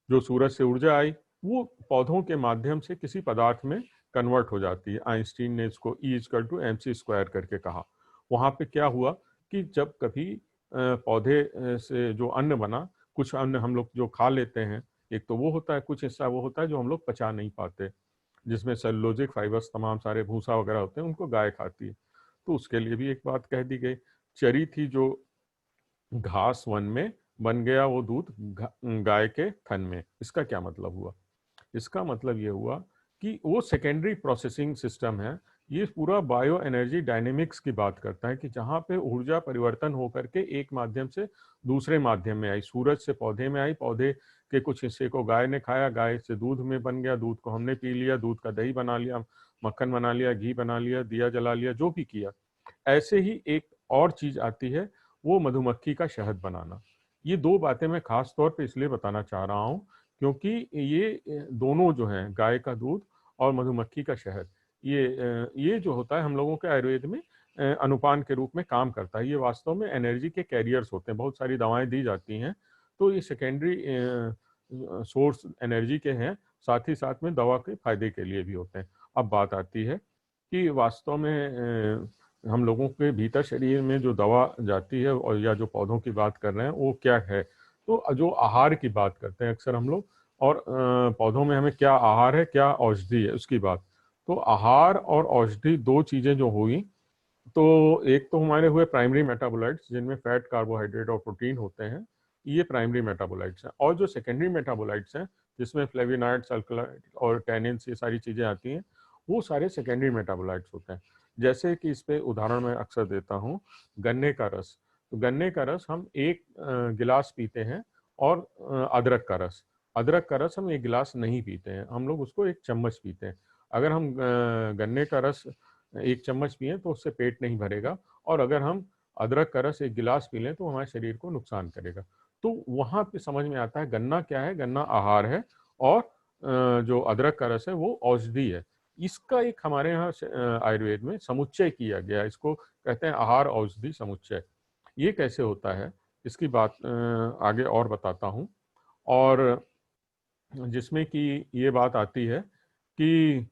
जो सूरज से ऊर्जा आई वो पौधों के माध्यम से किसी पदार्थ में कन्वर्ट हो जाती है। आइंस्टीन ने इसको E=mc² करके कहा। वहां पे क्या हुआ कि जब कभी पौधे से जो अन्न बना, कुछ अन्न हम लोग जो खा लेते हैं, एक तो वो होता है, कुछ हिस्सा वो होता है जो हम लोग पचा नहीं पाते, जिसमें सेलुलोजिक फाइबर्स तमाम सारे भूसा वगैरह होते हैं, उनको गाय खाती है। तो उसके लिए भी एक बात कह दी गई। चरी थी जो घास वन में, बन गया वो दूध गाय के थन में। इसका क्या मतलब हुआ? इसका मतलब ये हुआ कि वो सेकेंडरी प्रोसेसिंग सिस्टम है। ये पूरा बायो एनर्जी डायनेमिक्स की बात करता है कि जहाँ पे ऊर्जा परिवर्तन होकर के एक माध्यम से दूसरे माध्यम में आई। सूरज से पौधे में आई, पौधे के कुछ हिस्से को गाय ने खाया, गाय से दूध में बन गया, दूध को हमने पी लिया, दूध का दही बना लिया, मक्खन बना लिया, घी बना लिया, दिया जला लिया, जो भी किया। ऐसे ही एक और चीज आती है, वो मधुमक्खी का शहद बनाना। ये दो बातें मैं खास तौर पे इसलिए बताना चाह रहा हूँ क्योंकि ये दोनों जो हैं, गाय का दूध और मधुमक्खी का शहद, ये जो होता है हम लोगों के आयुर्वेद में अनुपान के रूप में काम करता है। ये वास्तव में एनर्जी के कैरियर्स होते हैं। बहुत सारी दवाएं दी जाती हैं तो ये सेकेंडरी सोर्स एनर्जी के हैं, साथ ही साथ में दवा के फायदे के लिए भी होते हैं। अब बात आती है कि वास्तव में हम लोगों के भीतर शरीर में जो दवा जाती है और या जो पौधों की बात कर रहे हैं वो क्या है? तो जो आहार की बात करते हैं अक्सर हम लोग, और पौधों में हमें क्या आहार है, क्या औषधि है, उसकी बात। तो आहार और औषधि दो चीजें जो हुई, तो एक तो हमारे हुए प्राइमरी मेटाबोलाइट्स जिनमें फैट, कार्बोहाइड्रेट और प्रोटीन होते हैं, ये प्राइमरी मेटाबोलाइट्स हैं। और जो सेकेंडरी मेटाबोलाइट्स हैं जिसमें फ्लेविनॉइड्स, अल्कलॉइड और टैनिन्स, ये सारी चीजें आती हैं, वो सारे सेकेंडरी मेटाबोलाइट्स होते हैं। जैसे कि इस पे उदाहरण मैं अक्सर देता हूँ, गन्ने का रस। तो गन्ने का रस हम एक गिलास पीते हैं, और अदरक का रस, हम एक गिलास नहीं पीते हैं, हम लोग उसको एक चम्मच पीते हैं। अगर हम गन्ने का रस एक चम्मच पिए तो उससे पेट नहीं भरेगा, और अगर हम अदरक का रस एक गिलास पी लें तो हमारे शरीर को नुकसान करेगा। तो वहां पे समझ में आता है गन्ना क्या है। गन्ना आहार है, और जो अदरक का रस है वो औषधि है। इसका एक हमारे यहाँ आयुर्वेद में समुच्चय किया गया, इसको कहते हैं आहार औषधि समुच्चय। ये कैसे होता है इसकी बात आगे और बताता हूँ। और जिसमें कि ये बात आती है कि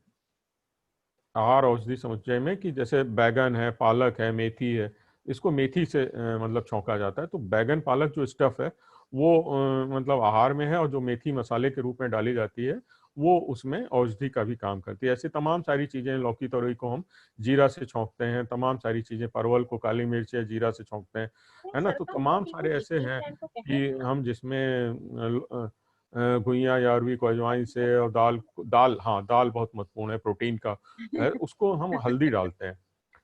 आहार औषधि समुच्चय में कि जैसे बैगन है, पालक है, मेथी है, इसको मेथी से मतलब छौंका जाता है। तो बैगन पालक जो स्टफ है वो मतलब आहार में है, और जो मेथी मसाले के रूप में डाली जाती है वो उसमें औषधि का भी काम करती है। ऐसे तमाम सारी चीजें, लौकी तोरई को हम जीरा से छौंकते हैं, तमाम सारी चीजें, परवल को काली मिर्च या जीरा से छौंकते हैं, है ना। तो सरका तमाम कॉफी को सारे ऐसे कितनी हैं प्लांट को कहते कि हैं? हम जिसमें घुइयां या अरवी को अजवाइन से, और दाल दाल हाँ, दाल बहुत महत्वपूर्ण है, प्रोटीन का है, उसको हम हल्दी डालते हैं।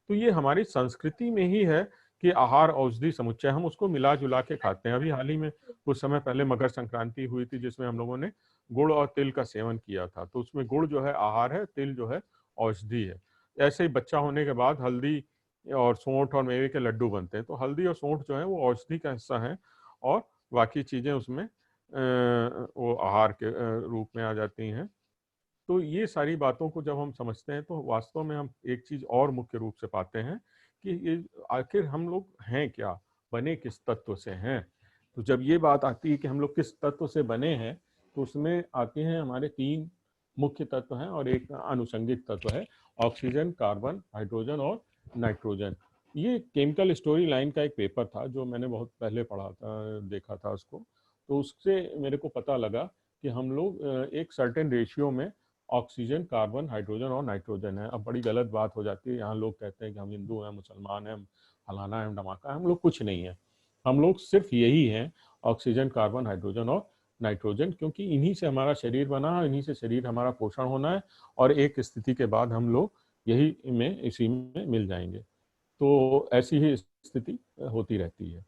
तो ये हमारी संस्कृति में ही है कि आहार औषधि समुच्चय, हम उसको मिला जुला के खाते हैं। अभी हाल ही में कुछ समय पहले मकर संक्रांति हुई थी, जिसमें हम लोगों ने गुड़ और तिल का सेवन किया था। तो उसमें गुड़ जो है आहार है, तिल जो है औषधि है। ऐसे ही बच्चा होने के बाद हल्दी और सौंठ और मेवे के लड्डू बनते हैं। तो हल्दी और सौंठ जो है वो औषधि का हिस्सा है, और बाकी चीजें उसमें वो आहार के रूप में आ जाती हैं। तो ये सारी बातों को जब हम समझते हैं तो वास्तव में हम एक चीज और मुख्य रूप से पाते हैं कि ये आखिर हम लोग हैं क्या, बने किस तत्व से हैं। तो जब ये बात आती है कि हम लोग किस तत्व से बने हैं, तो उसमें आते हैं हमारे 3 मुख्य तत्व हैं और एक आनुषंगिक तत्व है, ऑक्सीजन, कार्बन, हाइड्रोजन और नाइट्रोजन। ये केमिकल स्टोरी लाइन का एक पेपर था जो मैंने बहुत पहले पढ़ा था, देखा था उसको। तो उससे मेरे को पता लगा कि हम लोग एक सर्टेन रेशियो में ऑक्सीजन, कार्बन, हाइड्रोजन और नाइट्रोजन है। अब बड़ी गलत बात हो जाती है, यहाँ लोग कहते हैं कि हम हिंदू हैं, मुसलमान हैं, फलाना है, धमाका है। हम लोग कुछ नहीं है, हम लोग सिर्फ यही हैं, ऑक्सीजन, कार्बन, हाइड्रोजन और नाइट्रोजन, क्योंकि इन्हीं से हमारा शरीर बना है, इन्हीं से शरीर हमारा पोषण होना है, और एक स्थिति के बाद हम लोग यही में इसी में मिल जाएंगे। तो ऐसी ही स्थिति होती रहती है।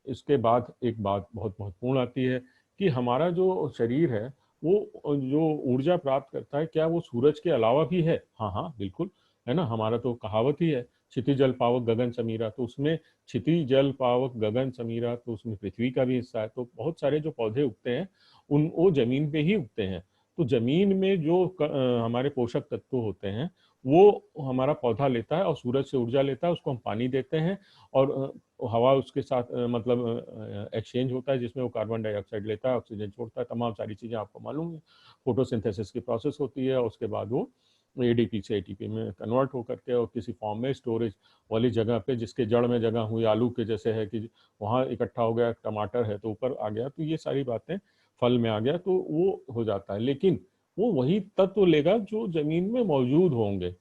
इसके बाद एक बात बहुत महत्वपूर्ण आती है कि हमारा जो शरीर है वो जो ऊर्जा प्राप्त करता है, क्या वो सूरज के अलावा भी है? हाँ हाँ बिल्कुल, है ना। हमारा तो कहावत ही है, क्षिति जल पावक गगन समीरा। तो उसमें क्षिति जल पावक गगन समीरा, तो उसमें पृथ्वी का भी हिस्सा है। तो बहुत सारे जो पौधे उगते हैं वो जमीन पे ही उगते हैं। तो जमीन में जो हमारे पोषक तत्व होते हैं वो हमारा पौधा लेता है, और सूरज से ऊर्जा लेता है, उसको हम पानी देते हैं, और हवा उसके साथ मतलब एक्सचेंज होता है, जिसमें वो कार्बन डाइऑक्साइड लेता है, ऑक्सीजन छोड़ता है, तमाम सारी चीज़ें आपको मालूम है। फोटोसिंथेसिस की प्रोसेस होती है, और उसके बाद वो एडीपी से एटीपी में कन्वर्ट होकर के और किसी फॉर्म में स्टोरेज वाली जगह पे, जिसके जड़ में जगह हुई, आलू के जैसे है कि वहाँ इकट्ठा हो गया, टमाटर है तो ऊपर आ गया, तो ये सारी बातें फल में आ गया, तो वो हो जाता है। लेकिन वो वही तत्व लेगा जो जमीन में मौजूद होंगे,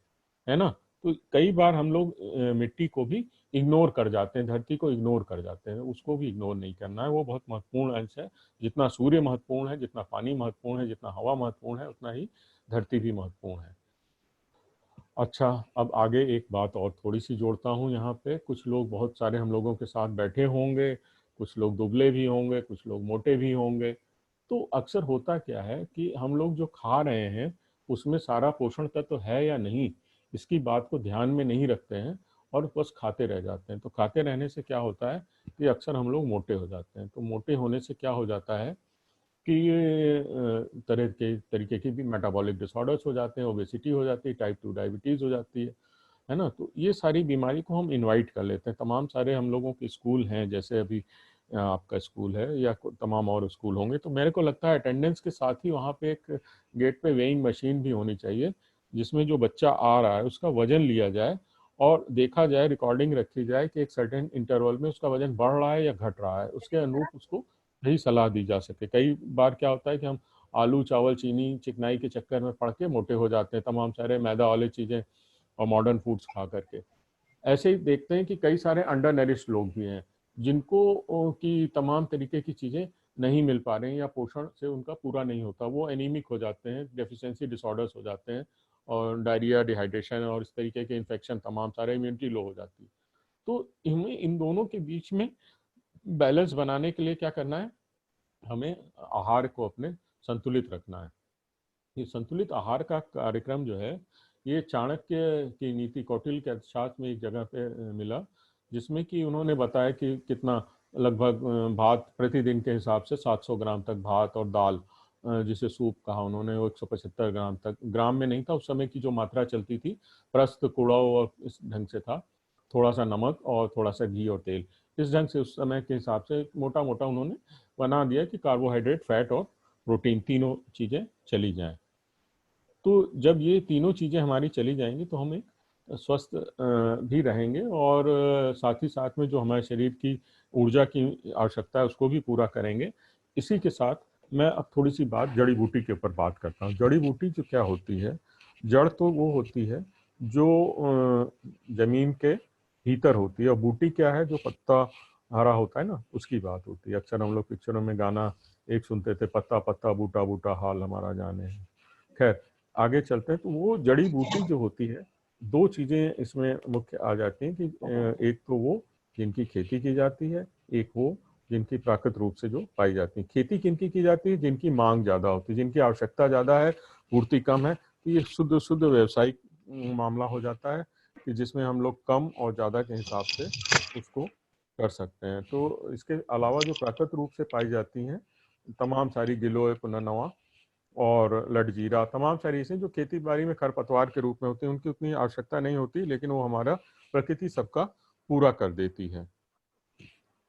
है ना। तो कई बार हम लोग मिट्टी को भी इग्नोर कर जाते हैं, धरती को इग्नोर कर जाते हैं। उसको भी इग्नोर नहीं करना है, वो बहुत महत्वपूर्ण अंश है। जितना सूर्य महत्वपूर्ण है, जितना पानी महत्वपूर्ण है, जितना हवा महत्वपूर्ण है, उतना ही धरती भी महत्वपूर्ण है। अच्छा, अब आगे एक बात और थोड़ी सी जोड़ता हूँ यहाँ पे। कुछ लोग, बहुत सारे हम लोगों के साथ बैठे होंगे, कुछ लोग दुबले भी होंगे, कुछ लोग मोटे भी होंगे। तो अक्सर होता क्या है कि हम लोग जो खा रहे हैं उसमें सारा पोषण तत्व है या नहीं, इसकी बात को ध्यान में नहीं रखते हैं, और बस खाते रह जाते हैं। तो खाते रहने से क्या होता है कि अक्सर हम लोग मोटे हो जाते हैं। तो मोटे होने से क्या हो जाता है कि ये तरह के तरीके की भी मेटाबॉलिक डिसऑर्डर्स हो जाते हैं, ओबेसिटी हो जाती है, टाइप 2 डायबिटीज़ हो जाती है ना। तो ये सारी बीमारी को हम इनवाइट कर लेते हैं। तमाम सारे हम लोगों के स्कूल हैं, जैसे अभी आपका स्कूल है या तमाम और स्कूल होंगे, तो मेरे को लगता है अटेंडेंस के साथ ही वहाँ पे एक गेट पे वेइंग मशीन भी होनी चाहिए, जिसमें जो बच्चा आ रहा है उसका वजन लिया जाए और देखा जाए, रिकॉर्डिंग रखी जाए कि एक सर्टेन इंटरवल में उसका वजन बढ़ रहा है या घट रहा है, उसके अनुरूप उसको सही सलाह दी जा सके। कई बार क्या होता है कि हम आलू, चावल, चीनी, चिकनाई के चक्कर में पड़ के मोटे हो जाते हैं, तमाम सारे मैदा वाले चीज़ें और मॉडर्न फूड्स खा करके। ऐसे ही देखते हैं कि कई सारे अंडर नरिश्ड लोग भी हैं, जिनको की तमाम तरीके की चीज़ें नहीं मिल पा रही हैं या पोषण से उनका पूरा नहीं होता, वो एनीमिक हो जाते हैं, डेफिशिएंसी डिसऑर्डर्स हो जाते हैं, और डायरिया, डिहाइड्रेशन और इस तरीके के इन्फेक्शन, तमाम सारे, इम्यूनिटी लो हो जाती है। तो हमें इन दोनों के बीच में बैलेंस बनाने के लिए क्या करना है, हमें आहार को अपने संतुलित रखना है। ये संतुलित आहार का कार्यक्रम जो है, ये चाणक्य की नीति, कौटिल्य के अर्थशास्त्र में एक जगह पे मिला, जिसमें कि उन्होंने बताया कि कितना लगभग भात प्रतिदिन के हिसाब से 700 ग्राम तक भात, और दाल जिसे सूप कहा उन्होंने, वो 175 ग्राम तक, ग्राम में नहीं था उस समय की जो मात्रा चलती थी, प्रस्थ, कुड़ाव और इस ढंग से था, थोड़ा सा नमक और थोड़ा सा घी और तेल, इस ढंग से उस समय के हिसाब से मोटा मोटा उन्होंने बना दिया कि कार्बोहाइड्रेट, फैट और प्रोटीन, तीनों चीज़ें चली जाएं। तो जब ये तीनों चीज़ें हमारी चली जाएंगी तो हम एक स्वस्थ भी रहेंगे और साथ ही साथ में जो हमारे शरीर की ऊर्जा की आवश्यकता है उसको भी पूरा करेंगे। इसी के साथ मैं अब थोड़ी सी बात जड़ी बूटी के ऊपर बात करता हूँ। जड़ी बूटी जो क्या होती है, जड़ तो वो होती है जो जमीन के भीतर होती है, और बूटी क्या है, जो पत्ता हरा होता है ना, उसकी बात होती है। अक्सर हम लोग पिक्चरों में गाना एक सुनते थे, पत्ता पत्ता बूटा बूटा हाल हमारा जाने है। खैर आगे चलते हैं। तो वो जड़ी बूटी जो होती है, दो चीज़ें इसमें मुख्य आ जाती हैं कि एक तो वो जिनकी खेती की जाती है, एक वो जिनकी प्राकृतिक रूप से जो पाई जाती है। खेती किनकी की जाती है? जिनकी मांग ज़्यादा होती है, जिनकी आवश्यकता ज़्यादा है, पूर्ति कम है। तो ये शुद्ध शुद्ध व्यावसायिक मामला हो जाता है कि जिसमें हम लोग कम और ज़्यादा के हिसाब से उसको कर सकते हैं। तो इसके अलावा जो प्राकृतिक रूप से पाई जाती हैं तमाम सारी गिलोय, पुनर्नवा और लटजीरा, तमाम सारी चीज़ें जो खेती बाड़ी में खरपतवार के रूप में होती हैं, उनकी उतनी आवश्यकता नहीं होती, लेकिन वो हमारा प्रकृति सबका पूरा कर देती है।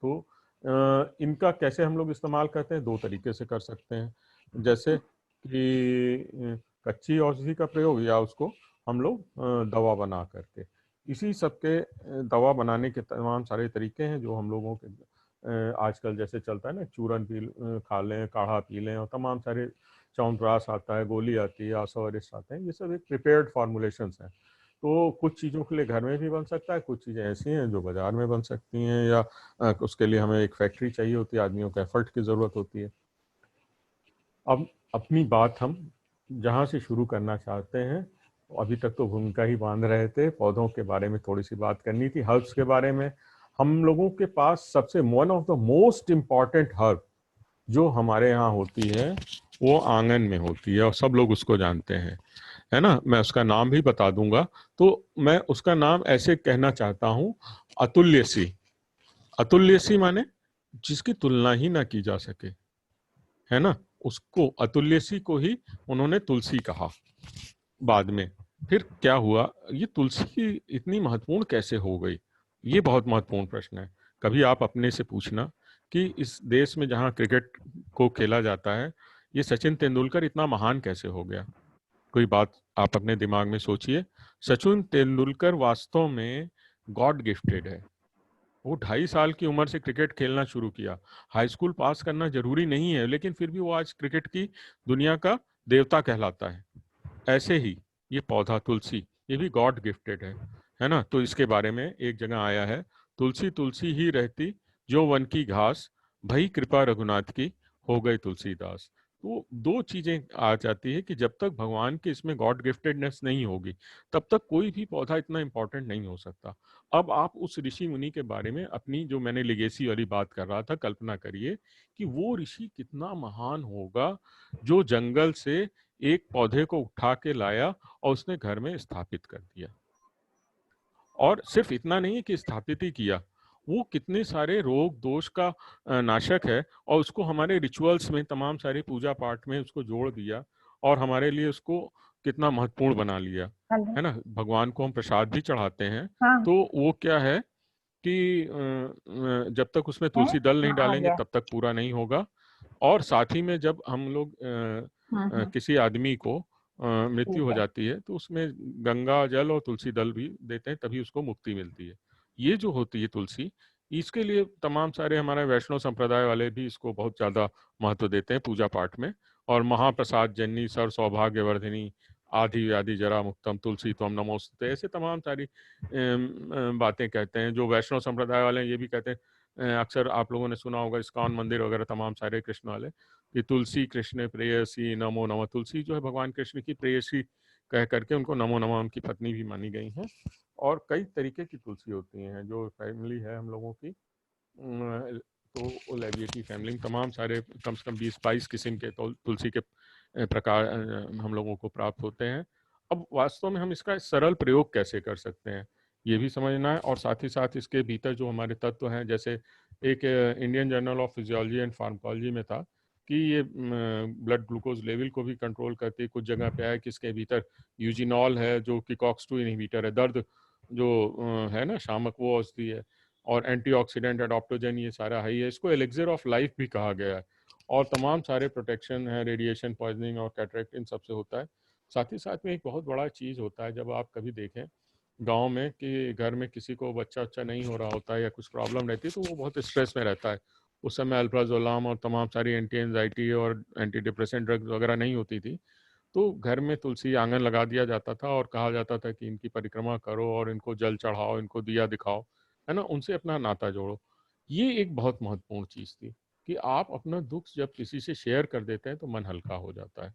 तो इनका कैसे हम लोग इस्तेमाल करते हैं? दो तरीके से कर सकते हैं, जैसे कि कच्ची औषधि का प्रयोग या उसको हम लोग दवा बना करके। इसी सब के दवा बनाने के तमाम सारे तरीके हैं जो हम लोगों के आजकल जैसे चलता है ना, चूरन पी खा लें, काढ़ा पी लें, और तमाम सारे च्यवनप्राश आता है, गोली आती है, आसवारिस आते हैं। ये सब एक प्रिपेयर्ड फॉर्मुलेशंस हैं। तो कुछ चीज़ों के लिए घर में भी बन सकता है, कुछ चीज़ें ऐसी हैं जो बाजार में बन सकती हैं, या उसके लिए हमें एक फैक्ट्री चाहिए होती है, आदमियों के एफर्ट की ज़रूरत होती है। अब अपनी बात हम जहाँ से शुरू करना चाहते हैं, अभी तक तो भूमिका ही बांध रहे थे, पौधों के बारे में थोड़ी सी बात करनी थी, हर्ब्स के बारे में। हम लोगों के पास सबसे one of the most important herb जो हमारे यहाँ होती है वो आंगन में होती है, और सब लोग उसको जानते हैं, है ना। मैं उसका नाम भी बता दूंगा। तो मैं उसका नाम ऐसे कहना चाहता हूँ, अतुल्यसी। अतुल्यसी माने जिसकी तुलना ही ना की जा सके, है ना। उसको, अतुल्यसी को ही उन्होंने तुलसी कहा बाद में। फिर क्या हुआ, ये तुलसी इतनी महत्वपूर्ण कैसे हो गई? ये बहुत महत्वपूर्ण प्रश्न है। कभी आप अपने से पूछना कि इस देश में जहाँ क्रिकेट को खेला जाता है, ये सचिन तेंदुलकर इतना महान कैसे हो गया? कोई बात आप अपने दिमाग में सोचिए। सचिन तेंदुलकर वास्तव में गॉड गिफ्टेड है। वो 2.5 साल की उम्र से क्रिकेट खेलना शुरू किया। हाई स्कूल पास करना जरूरी नहीं है, लेकिन फिर भी वो आज क्रिकेट की दुनिया का देवता कहलाता है। ऐसे ही ये पौधा तुलसी, ये भी गॉड गिफ्टेड है ना। तो इसके बारे में एक जगह आया है, तुलसी तुलसी ही रहती जो वन की घास, भई कृपा रघुनाथ की हो गई तुलसीदास। तो दो चीजें आ जाती है कि जब तक भगवान के इसमें गॉड गिफ्टेडनेस नहीं होगी, तब तक कोई भी पौधा इतना इंपॉर्टेंट नहीं हो सकता। अब आप उस ऋषि मुनि के बारे में, अपनी जो मैंने लिगेसी वाली बात कर रहा था, कल्पना करिए कि वो ऋषि कितना महान होगा जो जंगल से एक पौधे को उठा के लाया और उसने घर में स्थापित कर दिया। और सिर्फ इतना नहीं है कि स्थापित ही किया, वो कितने सारे रोग दोष का नाशक है, और उसको हमारे रिचुअल्स में, तमाम सारे पूजा पाठ में उसको जोड़ दिया, और हमारे लिए उसको कितना महत्वपूर्ण बना लिया, है ना। भगवान को हम प्रसाद भी चढ़ाते हैं। हाँ। तो वो क्या है कि जब तक उसमें तुलसी दल नहीं डालेंगे तब तक पूरा नहीं होगा। और साथ ही में जब हम लोग किसी आदमी को मृत्यु हो जाती है तो उसमें गंगा जल और तुलसी दल भी देते हैं, तभी उसको मुक्ति मिलती है। ये जो होती है तुलसी, इसके लिए तमाम सारे हमारे वैष्णव संप्रदाय वाले भी इसको बहुत ज्यादा महत्व देते हैं पूजा पाठ में। और महाप्रसाद जननी सर्व सौभाग्यवर्धिनी आदि व्याधि जरा मुक्तम तुलसी त्वम नमोस्तुते, ऐसे तमाम सारी बातें कहते हैं। जो वैष्णव संप्रदाय वाले हैं ये भी कहते हैं, अक्सर आप लोगों ने सुना होगा इस्कॉन मंदिर वगैरह तमाम सारे कृष्ण वाले, कि तुलसी कृष्ण प्रेयसी नमो नमः। तुलसी जो है भगवान कृष्ण की प्रेयसी कह करके उनको नमो नमः उनकी पत्नी भी मानी गई हैं। और कई तरीके की तुलसी होती हैं। जो फैमिली है हम लोगों की, तो लेविएटी फैमिली में तमाम सारे कम से कम 20-22 किस्म के तुलसी के प्रकार हम लोगों को प्राप्त होते हैं। अब वास्तव में हम इसका सरल प्रयोग कैसे कर सकते हैं ये भी समझना है, और साथ ही साथ इसके भीतर जो हमारे तत्व हैं, जैसे एक Indian journal of physiology and pharmacology में था कि ये ब्लड ग्लूकोज लेवल को भी कंट्रोल करती है। कुछ जगह पे है कि इसके भीतर यूजिनॉल है जो कि कॉक्स-2 इनहिबिटर है, दर्द जो है ना शामक, वो औषधि है। और एंटीऑक्सीडेंट, एडॉप्टोजन, ये सारा है। ये इसको एलिक्सिर ऑफ लाइफ भी कहा गया है। और तमाम सारे प्रोटेक्शन है, रेडिएशन पॉइजनिंग और कैटरेक्ट इन सब से होता है। साथ ही साथ में एक बहुत बड़ा चीज़ होता है, जब आप कभी देखें गांव में कि घर में किसी को बच्चा नहीं हो रहा होता है या कुछ प्रॉब्लम रहती है, तो वो बहुत स्ट्रेस में रहता है। उस समय अल्प्राजोलाम और तमाम सारी एंटी एंजाइटी और एंटी डिप्रेसेंट ड्रग्स वगैरह नहीं होती थी, तो घर में तुलसी आंगन लगा दिया जाता था और कहा जाता था कि इनकी परिक्रमा करो और इनको जल चढ़ाओ, इनको दिया दिखाओ, है ना, उनसे अपना नाता जोड़ो। ये एक बहुत महत्वपूर्ण चीज़ थी कि आप अपना दुख जब किसी से शेयर कर देते हैं तो मन हल्का हो जाता है।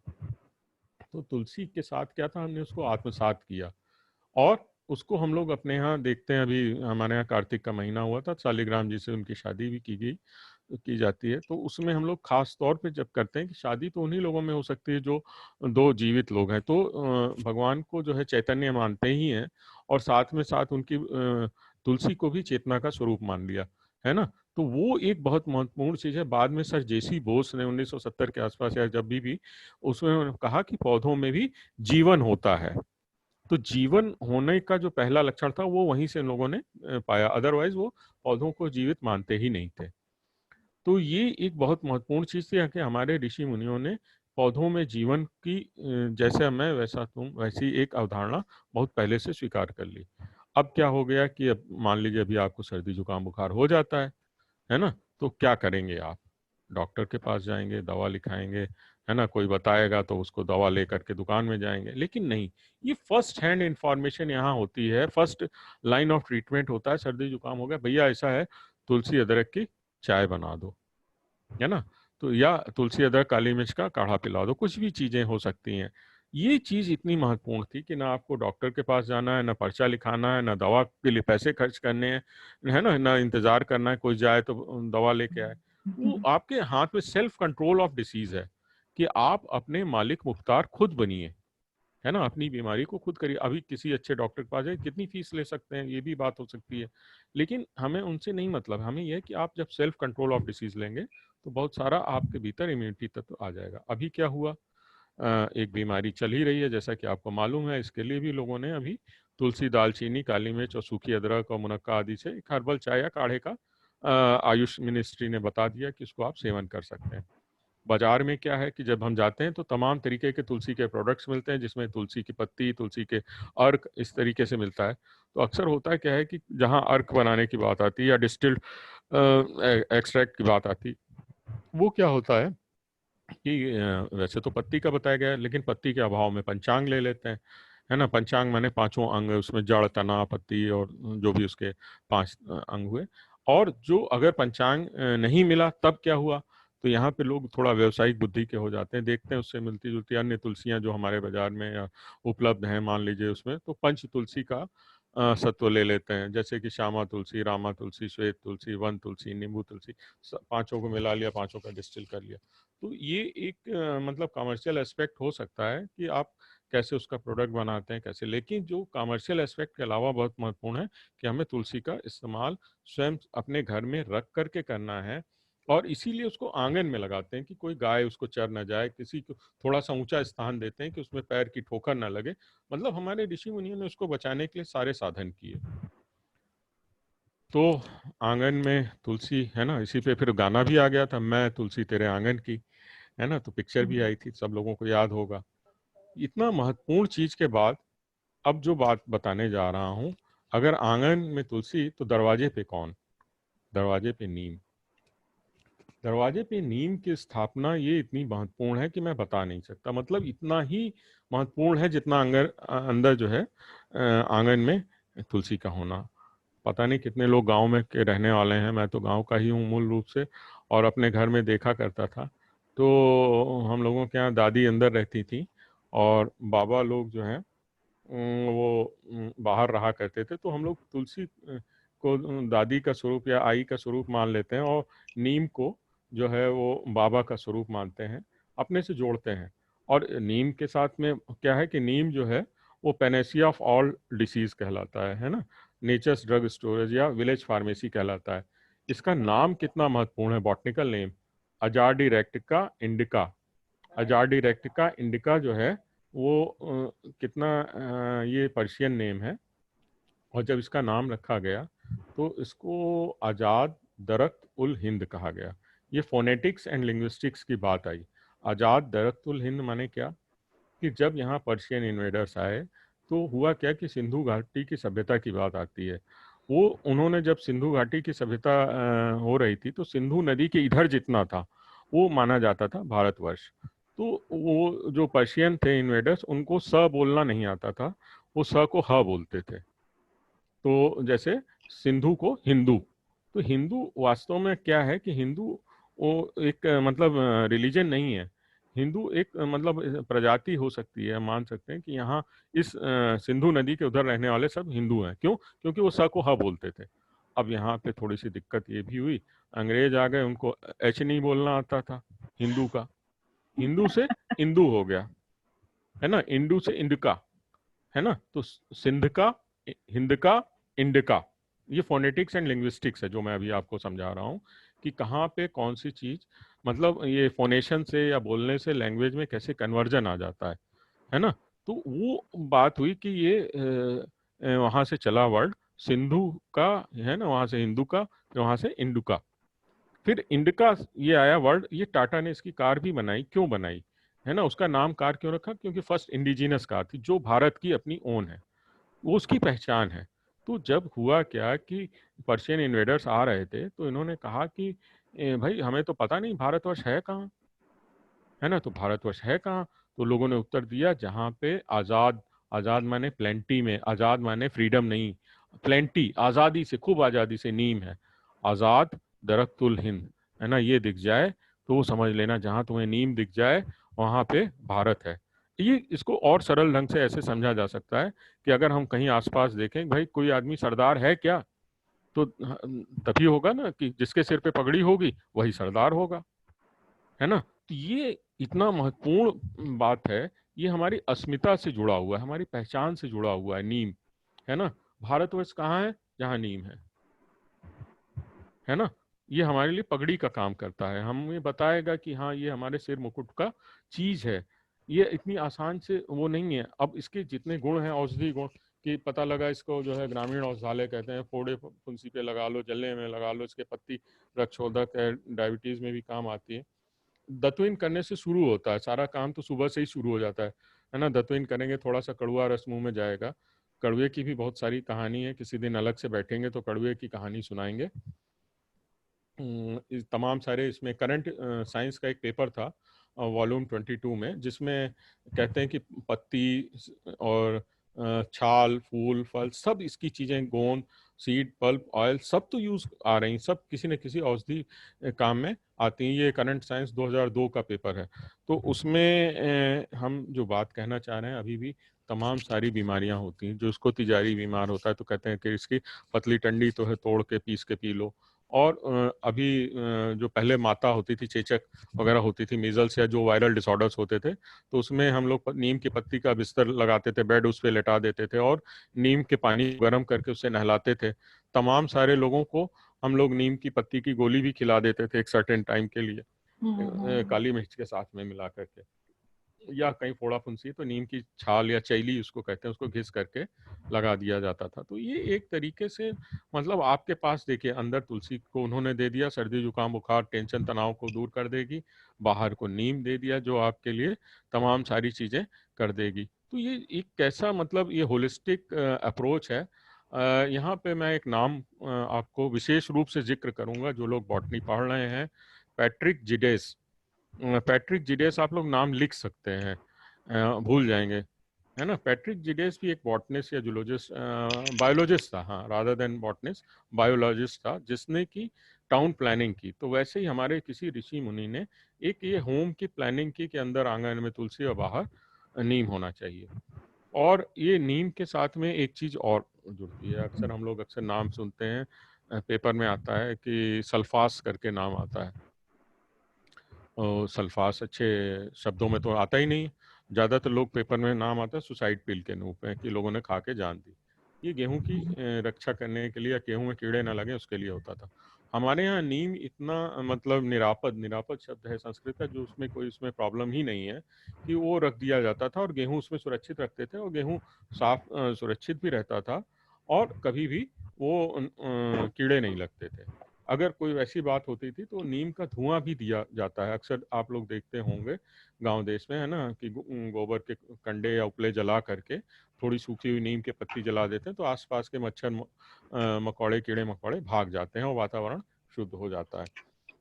तो तुलसी के साथ क्या था, हमने उसको आत्मसात किया और उसको हम लोग अपने यहाँ देखते हैं। अभी हमारे यहाँ कार्तिक का महीना हुआ था, शालिग्राम जी से उनकी शादी भी की जाती है। तो उसमें हम लोग खास तौर पे जब करते हैं कि शादी तो उन्हीं लोगों में हो सकती है जो दो जीवित लोग हैं, तो भगवान को जो है चैतन्य मानते ही हैं और साथ में साथ उनकी तुलसी को भी चेतना का स्वरूप मान लिया, है ना। तो वो एक बहुत महत्वपूर्ण चीज़ है। बाद में सर जेसी बोस ने 1970 के आसपास या जब भी उसमें उन्होंने कहा कि पौधों में भी जीवन होता है। तो जीवन होने का जो पहला लक्षण था वो वहीं से इन लोगों ने पाया, अदरवाइज वो पौधों को जीवित मानते ही नहीं थे। तो ये एक बहुत महत्वपूर्ण चीज़ थी कि हमारे ऋषि मुनियों ने पौधों में जीवन की जैसे मैं वैसा तुम वैसी एक अवधारणा बहुत पहले से स्वीकार कर ली। अब क्या हो गया कि अब मान लीजिए अभी आपको सर्दी जुकाम बुखार हो जाता है ना, तो क्या करेंगे आप? डॉक्टर के पास जाएंगे, दवा लिखाएंगे, है ना, कोई बताएगा तो उसको दवा लेकर के दुकान में जाएंगे। लेकिन नहीं, ये फर्स्ट हैंड इंफॉर्मेशन यहाँ होती है, फर्स्ट लाइन ऑफ ट्रीटमेंट होता है। सर्दी जुकाम हो गया, भैया ऐसा है, तुलसी अदरक की चाय बना दो, है ना, तो या तुलसी अदरक काली मिर्च का काढ़ा पिला दो, कुछ भी चीजें हो सकती हैं। ये चीज इतनी महत्वपूर्ण थी कि ना आपको डॉक्टर के पास जाना है, ना पर्चा लिखाना है, ना दवा के लिए पैसे खर्च करने हैं, है ना इंतजार करना है कोई जाए तो दवा लेके आए। वो आपके हाथ में सेल्फ कंट्रोल ऑफ डिसीज है कि आप अपने मालिक मुख्तार खुद बनिए, है ना, अपनी बीमारी को खुद करिए। अभी किसी अच्छे डॉक्टर के पास जाए, कितनी फीस ले सकते हैं, ये भी बात हो सकती है, लेकिन हमें उनसे नहीं मतलब। हमें यह है कि आप जब सेल्फ कंट्रोल ऑफ डिसीज लेंगे तो बहुत सारा आपके भीतर इम्यूनिटी तत्व आ जाएगा। अभी क्या हुआ, एक बीमारी चल ही रही है जैसा कि आपको मालूम है, इसके लिए भी लोगों ने अभी तुलसी, दालचीनी, काली मिर्च और सूखी अदरक और मुनक्का आदि से एक हर्बल चाय या काढ़े का आयुष मिनिस्ट्री ने बता दिया कि इसको आप सेवन कर सकते हैं। बाजार में क्या है कि जब हम जाते हैं तो तमाम तरीके के तुलसी के प्रोडक्ट्स मिलते हैं, जिसमें तुलसी की पत्ती, तुलसी के अर्क, इस तरीके से मिलता है। तो अक्सर होता है क्या है कि जहाँ अर्क बनाने की बात आती है या डिस्टिल्ड एक्सट्रैक्ट की बात आती है, वो क्या होता है कि वैसे तो पत्ती का बताया गया है, लेकिन पत्ती के अभाव में पंचांग ले लेते हैं, है ना। पंचांग माने पांचों अंग, उसमें जड़, तना, पत्ती और जो भी उसके पांच अंग हुए। और जो अगर पंचांग नहीं मिला तब क्या हुआ, तो यहाँ पे लोग थोड़ा व्यवसायिक बुद्धि के हो जाते हैं, देखते हैं उससे मिलती जुलती अन्य तुलसियां जो हमारे बाजार में या उपलब्ध हैं, मान लीजिए उसमें तो पंच तुलसी का सत्व ले लेते हैं, जैसे कि श्यामा तुलसी, रामा तुलसी, श्वेत तुलसी, वन तुलसी, नींबू तुलसी, पांचों को मिला लिया, पांचों का डिस्टिल कर लिया। तो ये एक मतलब कमर्शियल एस्पेक्ट हो सकता है कि आप कैसे उसका प्रोडक्ट बनाते हैं कैसे, लेकिन जो कमर्शियल एस्पेक्ट के अलावा बहुत महत्वपूर्ण है कि हमें तुलसी का इस्तेमाल स्वयं अपने घर में रख करके करना है। और इसीलिए उसको आंगन में लगाते हैं कि कोई गाय उसको चर ना जाए, किसी को थोड़ा सा ऊंचा स्थान देते हैं कि उसमें पैर की ठोकर ना लगे। मतलब हमारे ऋषि मुनियों ने उसको बचाने के लिए सारे साधन किए। तो आंगन में तुलसी, है ना, इसी पे फिर गाना भी आ गया था, मैं तुलसी तेरे आंगन की, है ना, तो पिक्चर भी आई थी, सब लोगों को याद होगा। इतना महत्वपूर्ण चीज के बाद अब जो बात बताने जा रहा हूं, अगर आंगन में तुलसी तो दरवाजे पे कौन? दरवाजे पे नीम। दरवाजे पे नीम की स्थापना ये इतनी महत्वपूर्ण है कि मैं बता नहीं सकता। मतलब इतना ही महत्वपूर्ण है जितना अंदर जो है आंगन में तुलसी का होना। पता नहीं कितने लोग गांव में के रहने वाले हैं, मैं तो गांव का ही हूँ मूल रूप से, और अपने घर में देखा करता था। तो हम लोगों के यहाँ दादी अंदर रहती थी और बाबा लोग जो हैं वो बाहर रहा करते थे। तो हम लोग तुलसी को दादी का स्वरूप या आई का स्वरूप मान लेते हैं और नीम को जो है वो बाबा का स्वरूप मानते हैं, अपने से जोड़ते हैं। और नीम के साथ में क्या है कि नीम जो है वो पेनेसिया ऑफ ऑल डिसीज कहलाता है ना, नेचर्स ड्रग स्टोरेज या विलेज फार्मेसी कहलाता है। इसका नाम कितना महत्वपूर्ण है, बॉटनिकल नेम अजार्डी रेक्टिका इंडिका। अजार्डी रेक्टिका इंडिका जो है वो कितना ये पर्शियन नेम है। और जब इसका नाम रखा गया तो इसको आज़ाद दरख्त उल हिंद कहा गया। ये फोनेटिक्स एंड लिंग्विस्टिक्स की बात आई। आज़ाद दरख्त उल हिंद माने क्या? कि जब यहाँ पर्शियन इन्वेडर्स आए तो हुआ क्या कि सिंधु घाटी की सभ्यता की बात आती है। वो उन्होंने जब सिंधु घाटी की सभ्यता हो रही थी तो सिंधु नदी के इधर जितना था वो माना जाता था भारतवर्ष। तो वो जो पर्शियन थे इन्वेडर्स, उनको स बोलना नहीं आता था, वो स को ह बोलते थे। तो जैसे सिंधु को हिंदू, तो हिंदू वास्तव में क्या है कि हिंदू वो एक मतलब रिलीजन नहीं है। हिंदू एक मतलब प्रजाति हो सकती है, मान सकते हैं कि यहाँ इस सिंधु नदी के उधर रहने वाले सब हिंदू हैं। क्यों? क्योंकि वो स को ह बोलते थे। अब यहाँ पे थोड़ी सी दिक्कत ये भी हुई, अंग्रेज आ गए, उनको एच नहीं बोलना आता था हिंदू का, हिंदू से इंदू हो गया, है ना, इंडू से इंडिका, है ना। तो सिंध का, हिंद का, इंडिका, ये फोनेटिक्स एंड लिंग्विस्टिक्स है जो मैं अभी आपको समझा रहा हूँ कि कहाँ पे कौन सी चीज, मतलब ये फोनेशन से या बोलने से लैंग्वेज में कैसे कन्वर्जन आ जाता है ना। तो वो बात हुई कि ये वहां से चला वर्ड सिंधु का, है ना, वहां से हिंदू का, फिर वहां से इंडू का, फिर इंडिका ये आया वर्ड। ये टाटा ने इसकी कार भी बनाई, क्यों बनाई, है ना, उसका नाम कार क्यों रखा, क्योंकि फर्स्ट इंडिजिनस कार थी जो भारत की अपनी ओन है, वो उसकी पहचान है। तो जब हुआ क्या कि पर्शियन इन्वेडर्स आ रहे थे तो इन्होंने कहा कि भाई हमें तो पता नहीं भारतवर्ष है कहाँ, है ना, तो भारतवर्ष है कहाँ। तो लोगों ने उत्तर दिया जहाँ पे आज़ाद, आज़ाद माने प्लेंटी में, आज़ाद माने फ्रीडम नहीं, प्लेंटी आज़ादी से, खूब आज़ादी से नीम है, आज़ाद दरख्तुल हिंद, है ना, ये दिख जाए तो वो समझ लेना जहाँ तुम्हें नीम दिख जाए वहाँ पे भारत है। ये इसको और सरल ढंग से ऐसे समझा जा सकता है कि अगर हम कहीं आसपास देखें, भाई कोई आदमी सरदार है क्या, तो तभी होगा ना कि जिसके सिर पे पगड़ी होगी वही सरदार होगा, है ना। तो ये इतना महत्वपूर्ण बात है, ये हमारी अस्मिता से जुड़ा हुआ है, हमारी पहचान से जुड़ा हुआ है नीम, है ना। भारतवर्ष कहाँ है, जहाँ नीम है ना। ये हमारे लिए पगड़ी का काम करता है, हमें बताएगा कि हाँ ये हमारे सिर मुकुट का चीज है। ये इतनी आसान से वो नहीं है। अब इसके जितने गुण हैं, औषधि गुण कि पता लगा, इसको जो है ग्रामीण औषधालय कहते हैं, फोड़े फुंसी पे लगा लो, जलने में लगा लो, इसके पत्ती रक्तशोधक है, डायबिटीज में भी काम आती है। दत्तुइन करने से शुरू होता है सारा काम, तो सुबह से ही शुरू हो जाता है ना। दत्तुइन करेंगे, थोड़ा सा कड़वा रस मुंह में जाएगा। कड़वे की भी बहुत सारी कहानी है, किसी दिन अलग से बैठेंगे तो कड़वे की कहानी सुनाएंगे। इस तमाम सारे, इसमें करंट साइंस का एक पेपर था वॉल्यूम 22 में, जिसमें कहते हैं कि पत्ती और छाल, फूल, फल, सब इसकी चीज़ें, गोंद, सीड, पल्प, ऑयल, सब तो यूज आ रही, सब किसी न किसी औषधि काम में आती हैं। ये करंट साइंस 2002 का पेपर है। तो उसमें हम जो बात कहना चाह रहे हैं, अभी भी तमाम सारी बीमारियां होती हैं। जो उसको तिजारी बीमार होता है तो कहते हैं कि इसकी पतली टंडी तो है, तोड़ के पीस के पी लो। और अभी जो पहले माता होती थी, चेचक वगैरह होती थी, मीजल्स या जो वायरल डिसऑर्डर्स होते थे, तो उसमें हम लोग नीम की पत्ती का बिस्तर लगाते थे, बेड उस पर लेटा देते थे और नीम के पानी गर्म करके उससे नहलाते थे। तमाम सारे लोगों को हम लोग नीम की पत्ती की गोली भी खिला देते थे एक सर्टेन टाइम के लिए, काली मिर्च के साथ में मिला करके। या कहीं फोड़ा फुंसी तो नीम की छाल या चैली उसको कहते हैं, उसको घिस करके लगा दिया जाता था। तो ये एक तरीके से, मतलब आपके पास देखिए, अंदर तुलसी को उन्होंने दे दिया, सर्दी जुकाम बुखार टेंशन तनाव को दूर कर देगी, बाहर को नीम दे दिया जो आपके लिए तमाम सारी चीजें कर देगी। तो ये एक कैसा, मतलब ये होलिस्टिक अप्रोच है। यहाँ पे मैं एक नाम आपको विशेष रूप से जिक्र करूंगा, जो लोग बॉटनी पढ़ रहे हैं, पैट्रिक जिडेस। पैट्रिक जिडेस आप लोग नाम लिख सकते हैं, भूल जाएंगे, है ना। पैट्रिक जिडेस भी एक बॉटनिस्ट या जूलॉजिस्ट, बायोलॉजिस्ट था, हाँ, रादर देन बॉटनिस्ट, बायोलॉजिस्ट था, जिसने की टाउन प्लानिंग की। तो वैसे ही हमारे किसी ऋषि मुनि ने एक ये होम की प्लानिंग की कि अंदर आंगन में तुलसी और बाहर नीम होना चाहिए। और ये नीम के साथ में एक चीज और जुड़ती है, अक्सर हम लोग अक्सर नाम सुनते हैं, पेपर में आता है कि सल्फास करके नाम आता है। सल्फास अच्छे शब्दों में तो आता ही नहीं। ज़्यादातर लोग पेपर में नाम आता है सुसाइड पिल के रूप में, कि लोगों ने खा के जान दी। ये गेहूं की रक्षा करने के लिए, या गेहूं में कीड़े ना लगे उसके लिए होता था। हमारे यहाँ नीम इतना मतलब निरापद, निरापद शब्द है संस्कृत का, जो उसमें कोई उसमें प्रॉब्लम ही नहीं है, कि वो रख दिया जाता था और गेहूं उसमें सुरक्षित रखते थे, और गेहूं साफ सुरक्षित भी रहता था, और कभी भी वो कीड़े नहीं लगते थे। अगर कोई वैसी बात होती थी तो नीम का धुआं भी दिया जाता है। अक्सर आप लोग देखते होंगे गांव देश में, है ना, कि गोबर के कंडे या उपले जला करके थोड़ी सूखी हुई नीम के पत्ती जला देते हैं तो आसपास के मच्छर मकोड़े, कीड़े मकोड़े भाग जाते हैं और वातावरण शुद्ध हो जाता है।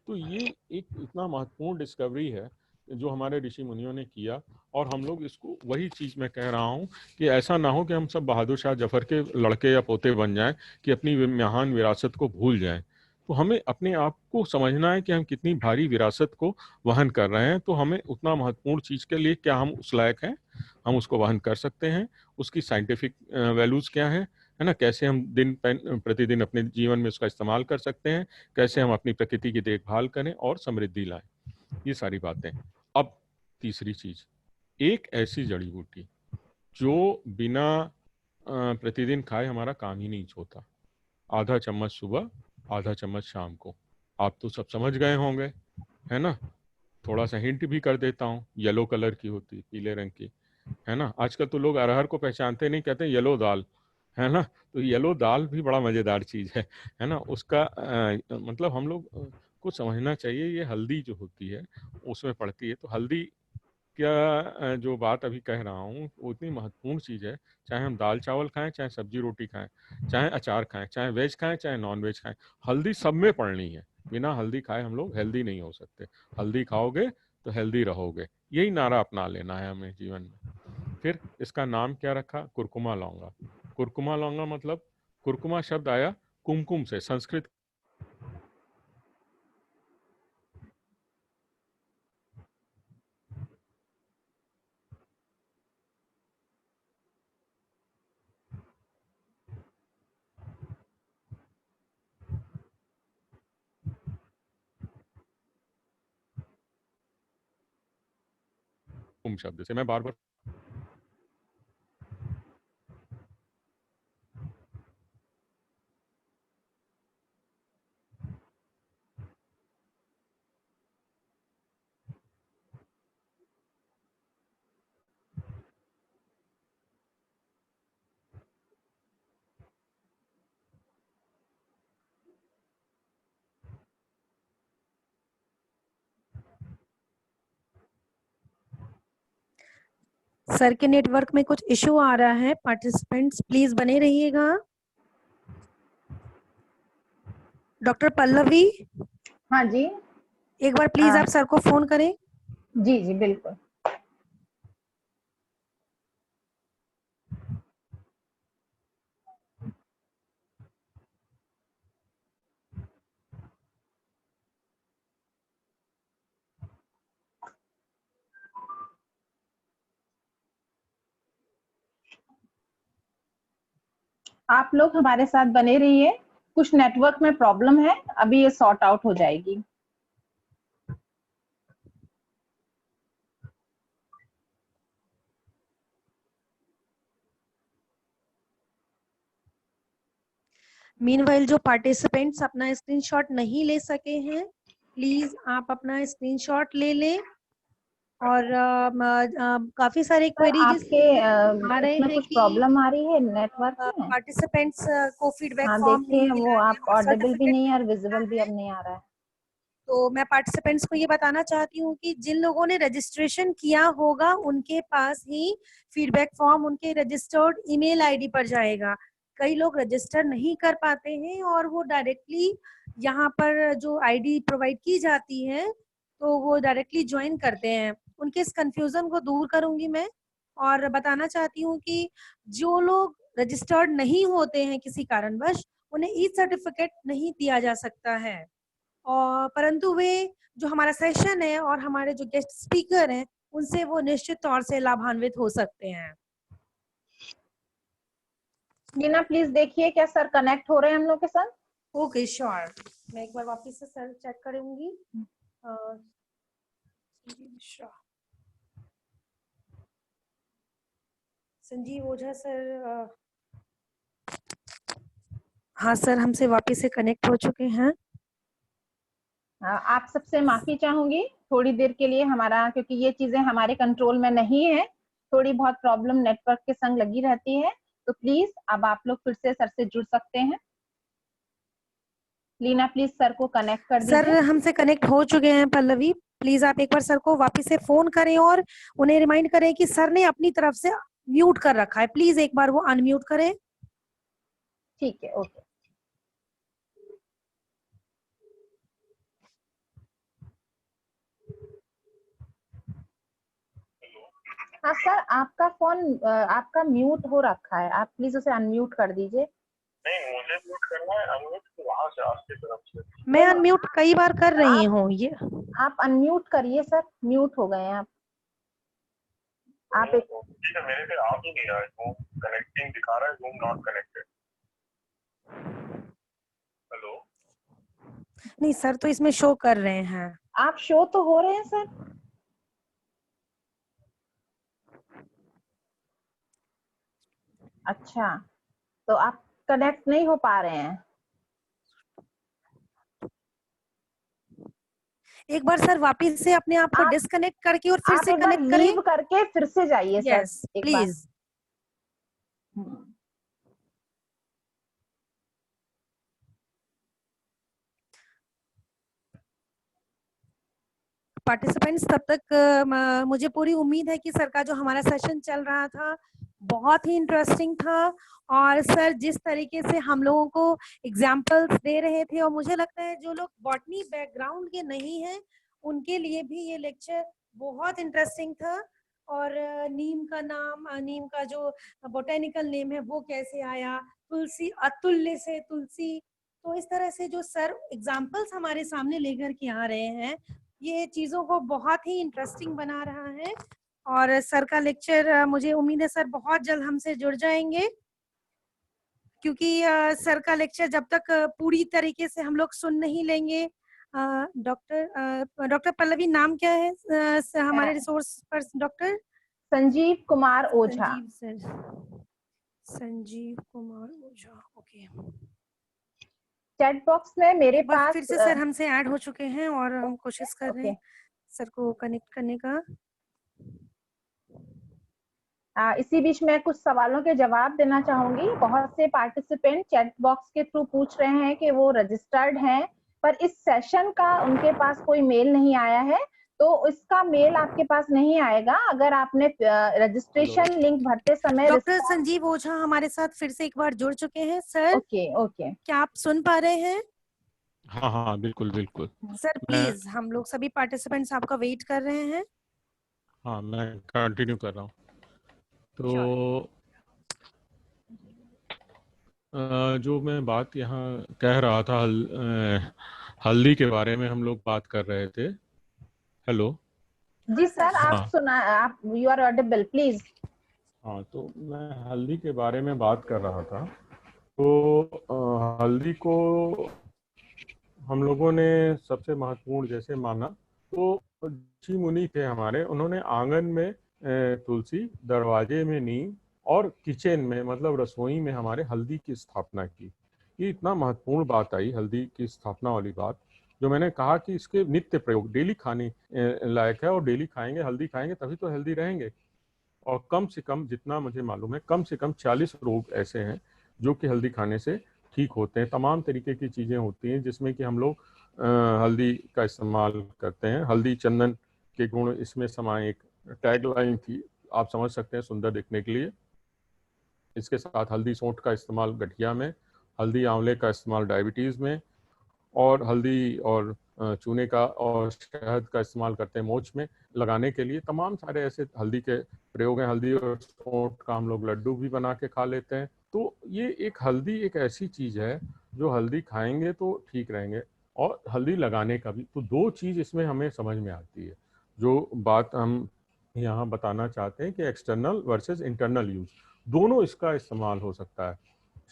तो ये एक इतना महत्वपूर्ण डिस्कवरी है जो हमारे ऋषि मुनियों ने किया, और हम लोग इसको, वही चीज़ मैं कह रहा हूँ कि ऐसा ना हो कि हम सब बहादुर शाह जफर के लड़के या पोते बन जाएं, कि अपनी महान विरासत को भूल जाएं। तो हमें अपने आप को समझना है कि हम कितनी भारी विरासत को वहन कर रहे हैं। तो हमें उतना महत्वपूर्ण चीज़ के लिए क्या हम उस लायक हैं, हम उसको वहन कर सकते हैं, उसकी साइंटिफिक वैल्यूज़ क्या है ना, कैसे हम दिन प्रतिदिन अपने जीवन में उसका इस्तेमाल कर सकते हैं, कैसे हम अपनी प्रकृति की देखभाल करें और समृद्धि लाएं, ये सारी बातें। अब तीसरी चीज, एक ऐसी जड़ी बूटी जो बिना प्रतिदिन खाए हमारा काम ही नहीं होता। आधा चम्मच सुबह, आधा चम्मच शाम को। आप तो सब समझ गए होंगे, है ना। थोड़ा सा हिंट भी कर देता हूँ, येलो कलर की होती, पीले रंग की, है ना। आजकल तो लोग अरहर को पहचानते नहीं, कहते हैं येलो दाल, है ना। तो येलो दाल भी बड़ा मज़ेदार चीज़ है ना। उसका मतलब हम लोग को समझना चाहिए, ये हल्दी जो होती है उसमें पड़ती है। तो हल्दी क्या, जो बात अभी कह रहा हूँ वो इतनी महत्वपूर्ण चीज़ है। चाहे हम दाल चावल खाएं, चाहे सब्जी रोटी खाएं, चाहे अचार खाएं, चाहे वेज खाएं, चाहे नॉन वेज खाएं, हल्दी सब में पड़नी है। बिना हल्दी खाए हम लोग हेल्दी नहीं हो सकते। हल्दी खाओगे तो हेल्दी रहोगे, यही नारा अपना लेना है हमें जीवन में। फिर इसका नाम क्या रखा, कुरकुमा लौंगा। कुरकुमा लौंगा मतलब, कुरकुमा शब्द आया कुमकुम से, संस्कृत कुम शब्द से। मैं बार बार सर के नेटवर्क में कुछ इशू आ रहा है, पार्टिसिपेंट्स प्लीज बने रहिएगा। डॉक्टर पल्लवी, हाँ जी, एक बार प्लीज आप सर को फोन करें। जी जी बिल्कुल। आप लोग हमारे साथ बने रहिए, कुछ नेटवर्क में प्रॉब्लम है, अभी ये सॉर्ट आउट हो जाएगी। मीनवाइल जो पार्टिसिपेंट्स अपना स्क्रीनशॉट नहीं ले सके हैं, प्लीज आप अपना स्क्रीनशॉट ले लें। और काफी सारे क्वेरीज आपके आ रहे इसमें हैं कुछ कि प्रॉब्लम आ रही है नेटवर्क में? पार्टिसिपेंट्स को फीडबैक हाँ फॉर्म देखिए, नहीं वो मिला है आप और ऑडिबल भी सर्टिफिकेट नहीं है और नहीं विजिबल भी मिला अब है। नहीं आ रहा है। तो मैं पार्टिसिपेंट्स को ये बताना चाहती हूँ कि जिन लोगों ने रजिस्ट्रेशन किया होगा उनके पास ही फीडबैक फॉर्म उनके रजिस्टर्ड ईमेल आईडी पर जाएगा। कई लोग रजिस्टर नहीं कर पाते हैं और वो डायरेक्टली यहाँ पर जो आईडी प्रोवाइड की जाती है तो वो डायरेक्टली ज्वाइन करते हैं। उनके इस कंफ्यूजन को दूर करूंगी मैं, और बताना चाहती हूँ कि जो लोग रजिस्टर्ड नहीं होते हैं किसी कारणवश, उन्हें ई सर्टिफिकेट नहीं दिया जा सकता है। और परंतु वे जो हमारा सेशन है और हमारे जो गेस्ट स्पीकर हैं उनसे वो निश्चित तौर से लाभान्वित हो सकते हैं। नीना प्लीज देखिए क्या सर कनेक्ट हो रहे हैं हम लोग के साथ? ओके श्योर, मैं एक बार वापस से सर चेक करूंगी। संजीव ओझा सर, हाँ सर, हमसे वापस से कनेक्ट हो चुके हैं। आप सबसे माफी चाहूंगी थोड़ी देर के लिए, हमारा क्योंकि ये चीजें हमारे कंट्रोल में नहीं है, थोड़ी बहुत प्रॉब्लम नेटवर्क के संग लगी रहती है। तो प्लीज अब आप लोग फिर से सर से जुड़ सकते हैं। लीना प्लीज सर को कनेक्ट कर सर दीजिए। हमसे कनेक्ट हो चुके हैं पल्लवी, प्लीज आप एक बार सर को वापस से फोन करें और उन्हें रिमाइंड करें कि सर ने अपनी तरफ से म्यूट कर रखा है, प्लीज एक बार वो अनम्यूट करें। ठीक है, ओके। हाँ सर, आपका फोन आपका म्यूट हो रखा है, आप प्लीज उसे अनम्यूट कर दीजिए। नहीं, मुझे म्यूट करना है, अनम्यूट तो वहां से आपकी तरफ से। मैं अनम्यूट कई बार कर रही हूँ ये। आप अनम्यूट करिए सर, म्यूट हो गए हैं आप एक ठीक है, मेरे पे आ ही नहीं रहा है, जूम कनेक्टिंग दिखा रहा है, जूम नॉट कनेक्टेड। हेलो, नहीं सर, तो इसमें शो कर रहे हैं। आप शो तो हो रहे हैं सर। अच्छा, तो आप कनेक्ट नहीं हो पा रहे हैं। एक बार सर वापस से अपने आप को डिस्कनेक्ट करके और फिर आप से एक बार कनेक्ट करें। लीव करके फिर से जाइए सर, यस एक बार। प्लीज। पार्टिसिपेंट्स तब तक मुझे पूरी उम्मीद है कि सर का जो हमारा सेशन चल रहा था बहुत ही इंटरेस्टिंग था, और सर जिस तरीके से हम लोगों को एग्जाम्पल्स दे रहे थे, और मुझे लगता है जो लोग बॉटनी बैकग्राउंड के नहीं हैं उनके लिए भी ये लेक्चर बहुत इंटरेस्टिंग था। और नीम का नाम, नीम का जो बोटेनिकल नेम है वो कैसे आया, तुलसी, अतुल्य से तुलसी, तो इस तरह से जो सर एग्जाम्पल्स हमारे सामने लेकर के आ रहे हैं ये चीजों को बहुत ही इंटरेस्टिंग बना रहा है। और सर का लेक्चर मुझे उम्मीद है सर बहुत जल्द हमसे जुड़ जाएंगे, क्योंकि सर का लेक्चर जब तक पूरी तरीके से हम लोग सुन नहीं लेंगे। डॉक्टर पल्लवी नाम क्या है हमारे resource person? Doctor Sanjeev Kumar Ojha. Sanjeev sir, Sanjeev Kumar Ojha, okay. Chat box में मेरे पास फिर से सर हमसे ऐड हो चुके हैं और हम कोशिश कर रहे हैं सर को कनेक्ट करने का। इसी बीच में कुछ सवालों के जवाब देना चाहूंगी। बहुत से पार्टिसिपेंट चैट बॉक्स के थ्रू पूछ रहे हैं कि वो रजिस्टर्ड हैं, पर इस सेशन का उनके पास कोई मेल नहीं आया है, तो इसका मेल आपके पास नहीं आएगा अगर आपने रजिस्ट्रेशन लिंक भरते समय। डॉक्टर संजीव ओझा हमारे साथ फिर से एक बार जुड़ चुके हैं सर। ओके ओके, क्या आप सुन पा रहे हैं? हाँ हाँ बिल्कुल बिल्कुल सर प्लीज, हम लोग सभी पार्टिसिपेंट्स आपका वेट कर रहे हैं। हाँ, मैं कंटिन्यू कर रहा हूँ। तो जो मैं बात यहाँ कह रहा था, हल्दी के बारे में हम लोग बात कर रहे थे। हेलो जी सर, आप सुना, आप यू आर ऑडिबल प्लीज। हाँ, तो मैं हल्दी के बारे में बात कर रहा था। तो हल्दी को हम लोगों ने सबसे महत्वपूर्ण जैसे माना, तो ऋषि मुनि थे हमारे, उन्होंने आंगन में तुलसी, दरवाजे में नीम और किचन में मतलब रसोई में हमारे हल्दी की स्थापना की। ये इतना महत्वपूर्ण बात आई हल्दी की स्थापना वाली बात, जो मैंने कहा कि इसके नित्य प्रयोग डेली खाने लायक है, और डेली खाएंगे, हल्दी खाएंगे तभी तो हेल्दी रहेंगे। और कम से कम जितना मुझे मालूम है, कम से कम 40 रोग ऐसे हैं जो कि हल्दी खाने से ठीक होते हैं। तमाम तरीके की चीज़ें होती हैं जिसमें कि हम लोग हल्दी का इस्तेमाल करते हैं। हल्दी चंदन के गुण इसमें समाये, एक टैगलाइन थी, आप समझ सकते हैं, सुंदर दिखने के लिए। इसके साथ हल्दी सौंठ का इस्तेमाल गठिया में, हल्दी आंवले का इस्तेमाल डायबिटीज़ में, और हल्दी और चूने का और शहद का इस्तेमाल करते हैं मोच में लगाने के लिए। तमाम सारे ऐसे हल्दी के प्रयोग हैं। हल्दी और सौंठ का हम लोग लड्डू भी बना के खा लेते हैं। तो ये एक हल्दी एक ऐसी चीज़ है जो हल्दी खाएंगे तो ठीक रहेंगे, और हल्दी लगाने का भी। तो दो चीज़ इसमें हमें समझ में आती है। जो बात हम यहाँ बताना चाहते हैं कि एक्सटर्नल वर्सेस इंटरनल यूज़, दोनों इसका इस्तेमाल हो सकता है।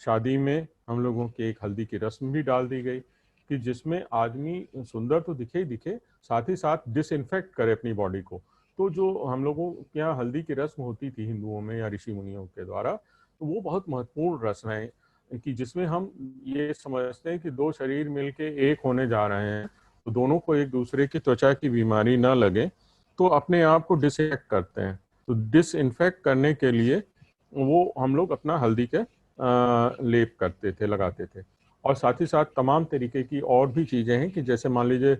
शादी में हम लोगों की एक हल्दी की रस्म भी डाल दी गई कि जिसमें आदमी सुंदर तो दिखे ही दिखे, साथ ही साथ डिसइंफेक्ट करे अपनी बॉडी को। तो जो हम लोगों के यहाँ हल्दी की रस्म होती थी हिंदुओं में या ऋषि मुनियों के द्वारा, तो वो बहुत महत्वपूर्ण रस्म है कि जिसमें हम ये समझते हैं कि दो शरीर मिलके एक होने जा रहे हैं, तो दोनों को एक दूसरे की त्वचा की बीमारी ना लगे, तो अपने आप को डिसइंफेक्ट करते हैं। तो डिसइंफेक्ट करने के लिए वो हम लोग अपना हल्दी के लेप करते थे, लगाते थे। और साथ ही साथ तमाम तरीके की और भी चीज़ें हैं कि जैसे मान लीजिए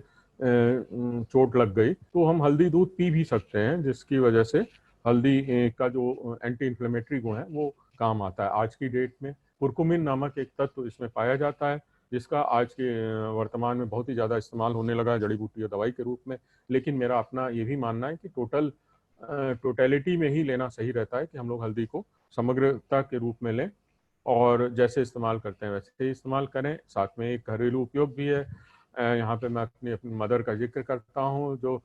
चोट लग गई तो हम हल्दी दूध पी भी सकते हैं, जिसकी वजह से हल्दी का जो एंटी इन्फ्लेमेटरी गुण है वो काम आता है। आज की डेट में कुरकुमिन नामक एक तत्व इसमें पाया जाता है, जिसका आज के वर्तमान में बहुत ही ज़्यादा इस्तेमाल होने लगा है जड़ी बूटी या दवाई के रूप में। लेकिन मेरा अपना ये भी मानना है कि टोटलिटी में ही लेना सही रहता है, कि हम लोग हल्दी को समग्रता के रूप में लें और जैसे इस्तेमाल करते हैं वैसे ही इस्तेमाल करें। साथ में एक घरेलू उपयोग भी है। यहाँ पे मैं अपनी मदर का जिक्र करता हूँ, जो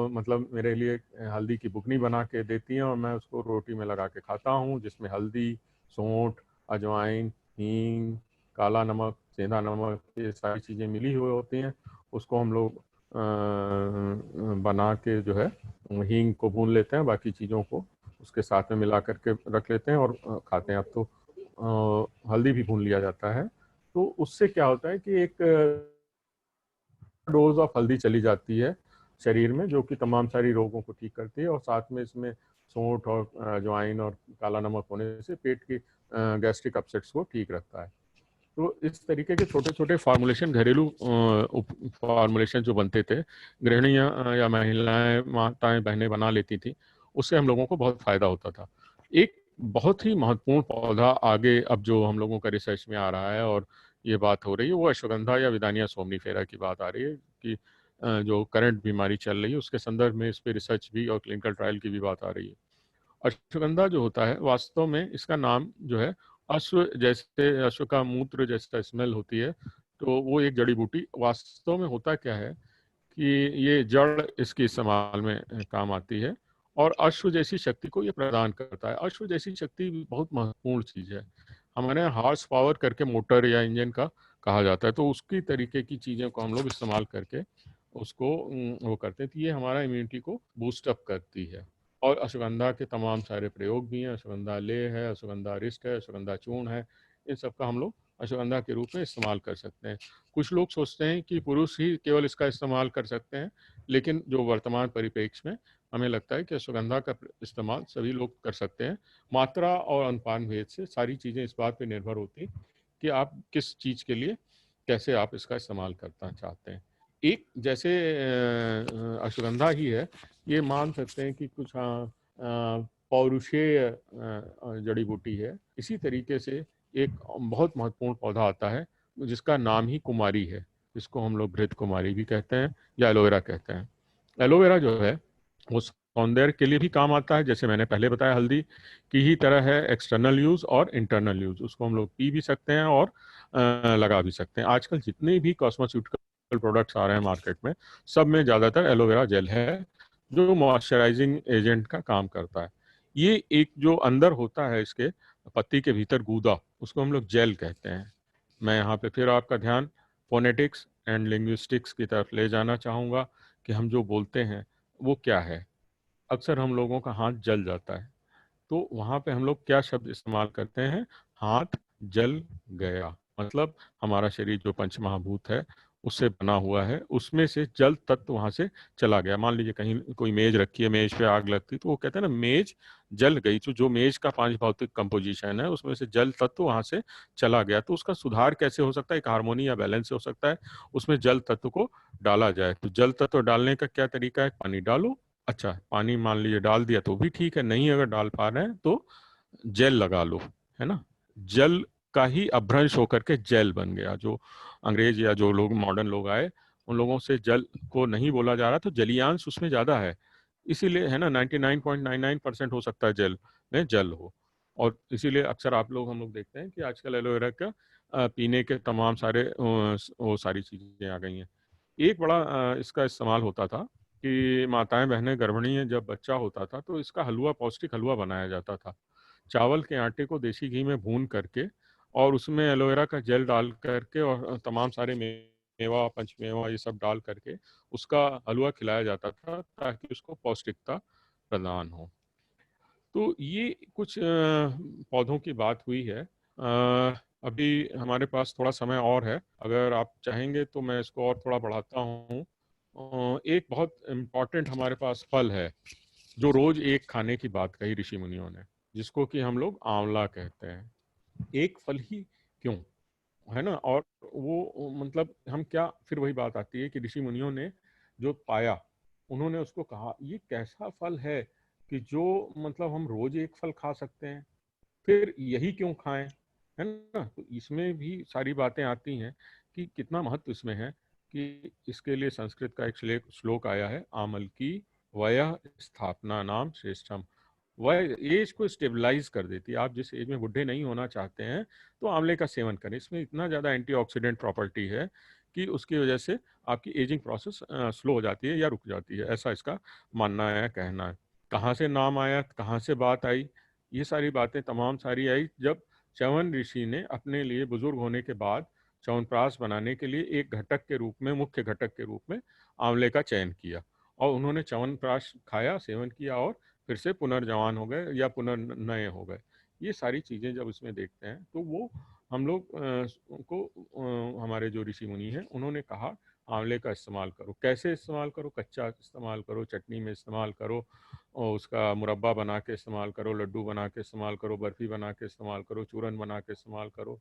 मतलब मेरे लिए हल्दी की बुकनी बना के देती हैं और मैं उसको रोटी में लगा के खाता हूँ, जिसमें हल्दी, सौंठ, अजवाइन, हींग, काला नमक, सेंधा नमक, ये सारी चीज़ें मिली हुई होती हैं। उसको हम लोग बना के जो है हींग को भून लेते हैं, बाकी चीज़ों को उसके साथ में मिला करके रख लेते हैं और खाते हैं। अब तो हल्दी भी भून लिया जाता है, तो उससे क्या होता है कि एक डोज ऑफ हल्दी चली जाती है शरीर में, जो कि तमाम सारी रोगों को ठीक करती है। और साथ में इसमें सौंठ और अजवाइन और काला नमक होने से पेट की गैस्ट्रिक अपसेट्स को ठीक रखता है। तो इस तरीके के छोटे छोटे फार्मूलेशन, घरेलू फार्मूलेशन जो बनते थे, गृहिणियाँ या महिलाएं, माताएं, बहनें बना लेती थी, उससे हम लोगों को बहुत फ़ायदा होता था। एक बहुत ही महत्वपूर्ण पौधा आगे अब जो हम लोगों का रिसर्च में आ रहा है और ये बात हो रही है, वो अश्वगंधा या विदानिया सोमनीफेरा की बात आ रही है कि जो करंट बीमारी चल रही है उसके संदर्भ में इस पर रिसर्च भी और क्लिनिकल ट्रायल की भी बात आ रही है। अश्वगंधा जो होता है, वास्तव में इसका नाम जो है, अश्व जैसे अश्व का मूत्र जैसा स्मेल होती है, तो वो एक जड़ी बूटी वास्तव में होता क्या है कि ये जड़ इसके इस्तेमाल में काम आती है और अश्व जैसी शक्ति को ये प्रदान करता है। अश्व जैसी शक्ति बहुत महत्वपूर्ण चीज़ है। हमारे यहाँ हॉर्स पावर करके मोटर या इंजन का कहा जाता है, तो उसकी तरीके की चीज़ों को हम लोग इस्तेमाल करके उसको वो करते हैं, तो ये हमारा इम्यूनिटी को बूस्टअप करती है। और अश्वगंधा के तमाम सारे प्रयोग भी हैं। अश्वगंधा लेह है, अश्वगंधा रिष्ट है, अश्वगंधा चूर्ण है, इन सब का हम लोग अश्वगंधा के रूप में इस्तेमाल कर सकते हैं। कुछ लोग सोचते हैं कि पुरुष ही केवल इसका इस्तेमाल कर सकते हैं, लेकिन जो वर्तमान परिप्रेक्ष्य में हमें लगता है कि अश्वगंधा का इस्तेमाल सभी लोग कर सकते हैं। मात्रा और अनुपान भेद से सारी चीज़ें इस बात पर निर्भर होती कि आप किस चीज़ के लिए कैसे आप इसका इस्तेमाल करना चाहते हैं। एक जैसे अश्वगंधा ही है, ये मान सकते हैं कि कुछ पौरुषेय जड़ी बूटी है। इसी तरीके से एक बहुत महत्वपूर्ण पौधा आता है जिसका नाम ही कुमारी है, जिसको हम लोग घृत कुमारी भी कहते हैं या एलोवेरा कहते हैं। एलोवेरा जो है वो सौंदर्य के लिए भी काम आता है, जैसे मैंने पहले बताया हल्दी की ही तरह है, एक्सटर्नल यूज और इंटरनल यूज। उसको हम लोग पी भी सकते हैं और लगा भी सकते हैं। आजकल जितने भी कॉस्मेटिकल प्रोडक्ट्स आ रहे हैं मार्केट में, सब में ज़्यादातर एलोवेरा जेल है जो मॉइस्चराइजिंग एजेंट का काम करता है। ये एक जो अंदर होता है इसके पत्ती के भीतर गूदा, उसको हम लोग जेल कहते हैं। मैं यहाँ पे फिर आपका ध्यान फोनेटिक्स एंड लिंग्विस्टिक्स की तरफ ले जाना चाहूँगा कि हम जो बोलते हैं वो क्या है। अक्सर हम लोगों का हाथ जल जाता है, तो वहाँ पे हम लोग क्या शब्द इस्तेमाल करते हैं? हाथ जल गया। मतलब हमारा शरीर जो पंच महाभूत है उससे बना हुआ है, उसमें से जल तत्व वहाँ से चला गया। मान लीजिए कहीं कोई मेज रखी है, मेज पे आग लगती, तो वो कहते हैं ना मेज जल गई। तो जो मेज का पांच भौतिक कंपोजिशन है उसमें से जल तत्व वहाँ से चला गया। तो उसका सुधार कैसे हो सकता है? एक हार्मोनी या बैलेंस से हो सकता है, उसमें जल तत्व को डाला जाए। तो जल तत्व डालने का क्या तरीका है? पानी डालो। अच्छा, पानी मान लीजिए डाल दिया तो भी ठीक है, नहीं अगर डाल पा रहे हैं तो जेल लगा लो, है ना। जल का ही अभ्रंश होकर के जेल बन गया। जो अंग्रेज या जो लोग मॉडर्न लोग आए, उन लोगों से जल को नहीं बोला जा रहा, तो जलीयांश उसमें ज्यादा है, इसीलिए है ना 99.99% हो सकता है जेल में जल हो। और इसीलिए अक्सर आप लोग हम लोग देखते हैं कि आजकल एलोवेरा का पीने के तमाम सारे वो सारी चीजें आ गई हैं। एक बड़ा इसका इस्तेमाल होता था कि माताएं बहनें गर्भिणी जब बच्चा होता था तो इसका हलवा, पौष्टिक हलवा बनाया जाता था। चावल के आटे को देसी घी में भून करके और उसमें एलोवेरा का जेल डाल करके और तमाम सारे मेवा, पंचमेवा, ये सब डाल करके उसका हलवा खिलाया जाता था ताकि उसको पौष्टिकता प्रदान हो। तो ये कुछ पौधों की बात हुई है। अभी हमारे पास थोड़ा समय और है, अगर आप चाहेंगे तो मैं इसको और थोड़ा बढ़ाता हूँ। एक बहुत इम्पॉर्टेंट हमारे पास फल है जो रोज एक खाने की बात कही ऋषि मुनियों ने, जिसको कि हम लोग आंवला कहते हैं। एक फल ही क्यों? है ना। और वो मतलब हम क्या, फिर वही बात आती है कि ऋषि मुनियों ने जो पाया, उन्होंने उसको कहा ये कैसा फल है कि जो मतलब हम रोज एक फल खा सकते हैं, फिर यही क्यों खाएं, है ना। तो इसमें भी सारी बातें आती हैं कि कितना महत्व इसमें है। कि इसके लिए संस्कृत का एक श्लोक आया है, आमल की वयः स्थापना नाम श्रेष्ठम। वह एज को स्टेबलाइज कर देती है। आप जिस एज में बुढ़े नहीं होना चाहते हैं तो आंवले का सेवन करें। इसमें इतना ज़्यादा एंटीऑक्सीडेंट प्रॉपर्टी है कि उसकी वजह से आपकी एजिंग प्रोसेस स्लो हो जाती है या रुक जाती है, ऐसा इसका मानना है, कहना है। कहाँ से नाम आया, कहाँ से बात आई, ये सारी बातें तमाम सारी आई जब च्यवन ऋषि ने अपने लिए बुजुर्ग होने के बाद च्यवनप्राश बनाने के लिए एक घटक के रूप में, मुख्य घटक के रूप में आंवले का चयन किया। और उन्होंने च्यवनप्राश खाया, सेवन किया और फिर से पुनर्जवान हो गए या पुनर्नए हो गए। ये सारी चीज़ें जब इसमें देखते हैं तो वो हम लोग को हमारे जो ऋषि मुनि हैं उन्होंने कहा आंवले का इस्तेमाल करो। कैसे इस्तेमाल करो, कच्चा इस्तेमाल करो, चटनी में इस्तेमाल करो, और उसका मुरब्बा बना के इस्तेमाल करो, लड्डू बना के इस्तेमाल करो, बर्फ़ी बना के इस्तेमाल करो, चूरन बना के इस्तेमाल करो,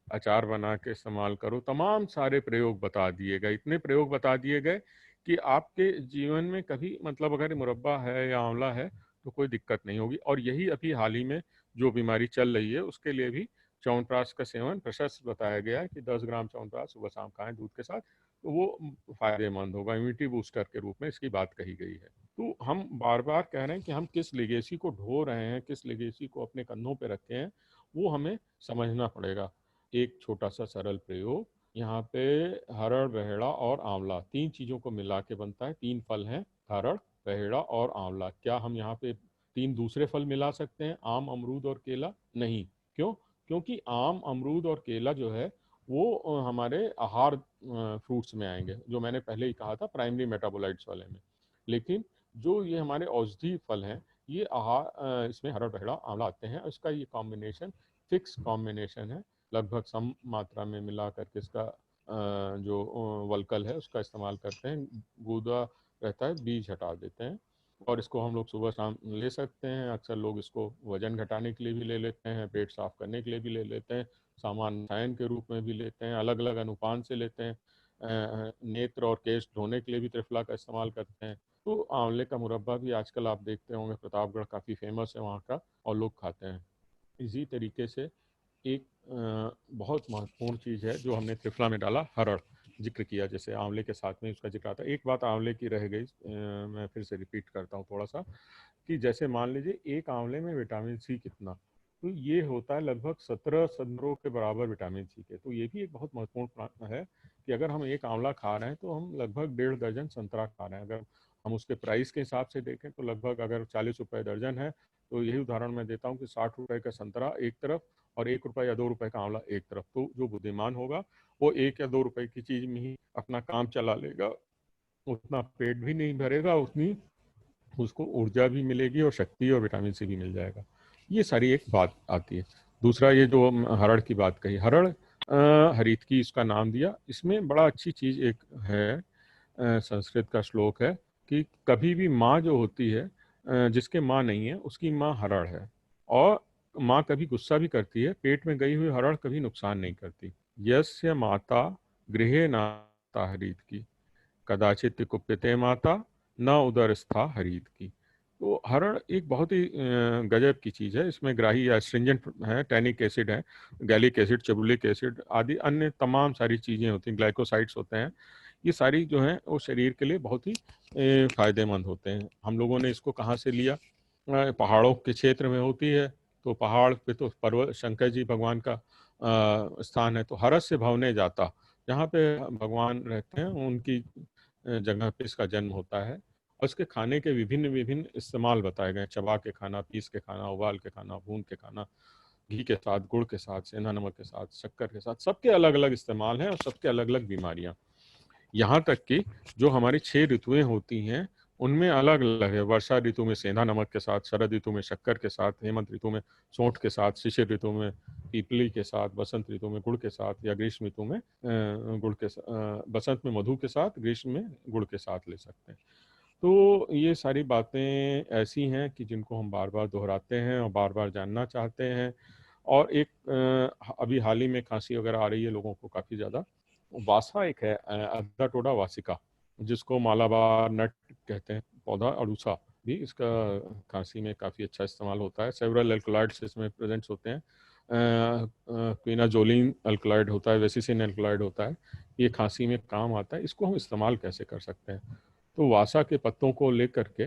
अचार बना के इस्तेमाल करो। तमाम सारे प्रयोग बता दिए गए, इतने प्रयोग बता दिए गए कि आपके जीवन में कभी मतलब अगर मुरब्बा है या आंवला है तो कोई दिक्कत नहीं होगी। और यही अभी हाल ही में जो बीमारी चल रही है उसके लिए भी च्यवनप्राश का सेवन प्रशस्त बताया गया है कि 10 ग्राम च्यवनप्राश सुबह शाम खाएं दूध के साथ, तो वो फायदेमंद होगा, इम्यूनिटी बूस्टर के रूप में इसकी बात कही गई है। तो हम बार बार कह रहे हैं कि हम किस लेगेसी को ढो रहे हैं, किस लेगेसी को अपने कंधों पे रखे हैं, वो हमें समझना पड़ेगा। एक छोटा सा सरल प्रयोग, यहाँ पे हरड़, रहेड़ा और आंवला, तीन चीज़ों को मिला के बनता है। तीन फल हैं, हरड़, रहेड़ा और आंवला। क्या हम यहाँ पे तीन दूसरे फल मिला सकते हैं, आम, अमरूद और केला? नहीं। क्यों? क्योंकि आम, अमरूद और केला जो है वो हमारे आहार फ्रूट्स में आएंगे, जो मैंने पहले ही कहा था प्राइमरी मेटाबोलाइट्स वाले में। लेकिन जो ये हमारे औषधि फल हैं, ये आहार इसमें हरड़, रहेड़ा, आंवला आते हैं। इसका ये कॉम्बिनेशन फिक्स कॉम्बिनेशन है, लगभग सम मात्रा में मिला करके इसका जो वल्कल है उसका इस्तेमाल करते हैं। गूदा रहता है, बीज हटा देते हैं, और इसको हम लोग सुबह शाम ले सकते हैं। अक्सर लोग इसको वजन घटाने के लिए भी ले लेते हैं, पेट साफ करने के लिए भी ले लेते हैं, सामान्य रसायन के रूप में भी लेते हैं, अलग अलग अनुपान से लेते हैं। नेत्र और केश धोने के लिए भी त्रिफला का इस्तेमाल करते हैं। तो आंवले का मुरब्बा भी आजकल आप देखते होंगे, प्रतापगढ़ काफ़ी फेमस है वहाँ का, और लोग खाते हैं। इसी तरीके से एक बहुत महत्वपूर्ण चीज़ है जो हमने त्रिफला में डाला, हरड़, जिक्र किया, जैसे आंवले के साथ में उसका जिक्र आता है। एक बात आंवले की रह गई, मैं फिर से रिपीट करता हूँ थोड़ा सा, कि जैसे मान लीजिए एक आंवले में विटामिन सी कितना, तो ये होता है लगभग 17 संतरों के बराबर विटामिन सी के। तो ये भी एक बहुत महत्वपूर्ण है कि अगर हम एक आंवला खा रहे हैं तो हम लगभग 1.5 दर्जन संतरा खा रहे हैं। अगर हम उसके प्राइस के हिसाब से देखें तो लगभग अगर 40 रुपये दर्जन है, तो यही उदाहरण मैं देता हूँ कि 60 रुपये का संतरा एक तरफ और 1 रुपये या 2 रुपये का आंवला एक तरफ। तो जो बुद्धिमान होगा वो 1 या 2 रुपये की चीज़ में ही अपना काम चला लेगा, उतना पेट भी नहीं भरेगा, उतनी उसको ऊर्जा भी मिलेगी और शक्ति और विटामिन सी भी मिल जाएगा। ये सारी एक बात आती है। दूसरा, ये जो हरड़ की बात कही, हरड़ हरितकी इसका नाम दिया। इसमें बड़ा अच्छी चीज़ एक है, संस्कृत का श्लोक है कि कभी भी माँ जो होती है, जिसके माँ नहीं है उसकी माँ हरड़ है। और माँ कभी गुस्सा भी करती है, पेट में गई हुई हरड़ कभी नुकसान नहीं करती। यस्य माता गृहे नाता हरित की, कदाचित कुप्यते माता न उदरस्था हरित की। तो हरड़ एक बहुत ही गजब की चीज़ है। इसमें ग्राही या एस्ट्रिंजेंट है, टैनिक एसिड है, गैलिक एसिड, चेबुलिक एसिड आदि अन्य तमाम सारी चीज़ें होती हैं, ग्लाइकोसाइड्स होते हैं। ये सारी जो हैं वो शरीर के लिए बहुत ही फ़ायदेमंद होते हैं। हम लोगों ने इसको कहाँ से लिया? पहाड़ों के क्षेत्र में होती है, तो पहाड़ पे तो पर्वत शंकर जी भगवान का स्थान है, तो हरस से भवने जाता, जहाँ पे भगवान रहते हैं उनकी जगह पे इसका जन्म होता है। और इसके खाने के विभिन्न विभिन्न इस्तेमाल बताए गए, चबा के खाना, पीस के खाना, उबाल के खाना, भून के खाना, घी के साथ, गुड़ के साथ, सेंधा नमक के साथ, शक्कर के साथ, सबके अलग अलग इस्तेमाल हैं और सबके अलग अलग बीमारियाँ। यहाँ तक कि जो हमारी 6 ऋतुएं होती हैं उनमें अलग अलग है। वर्षा ऋतु में सेंधा नमक के साथ, शरद ऋतु में शक्कर के साथ, हेमंत ऋतु में सौंठ के साथ, शिशिर ऋतु में पीपली के साथ, बसंत ऋतु में गुड़ के साथ, या ग्रीष्म ऋतु में बसंत में मधु के साथ, ग्रीष्म में गुड़ के साथ ले सकते हैं। तो ये सारी बातें ऐसी हैं कि जिनको हम बार बार दोहराते हैं और बार बार जानना चाहते हैं। और एक अभी हाल ही में खांसी वगैरह आ रही है लोगों को काफ़ी ज़्यादा, वासा एक है, अद्दाटोडा वासिका, जिसको मालाबार नट कहते हैं, पौधा अड़ूसा भी इसका खांसी में काफ़ी अच्छा इस्तेमाल होता है। सेवरल अल्कलॉइड्स इसमें प्रेजेंट्स होते हैं, क्विनाजोलिन अल्कलॉइड होता है, वेसिसिन अल्कलॉइड होता है, ये खांसी में काम आता है। इसको हम इस्तेमाल कैसे कर सकते हैं? तो वासा के पत्तों को लेकर के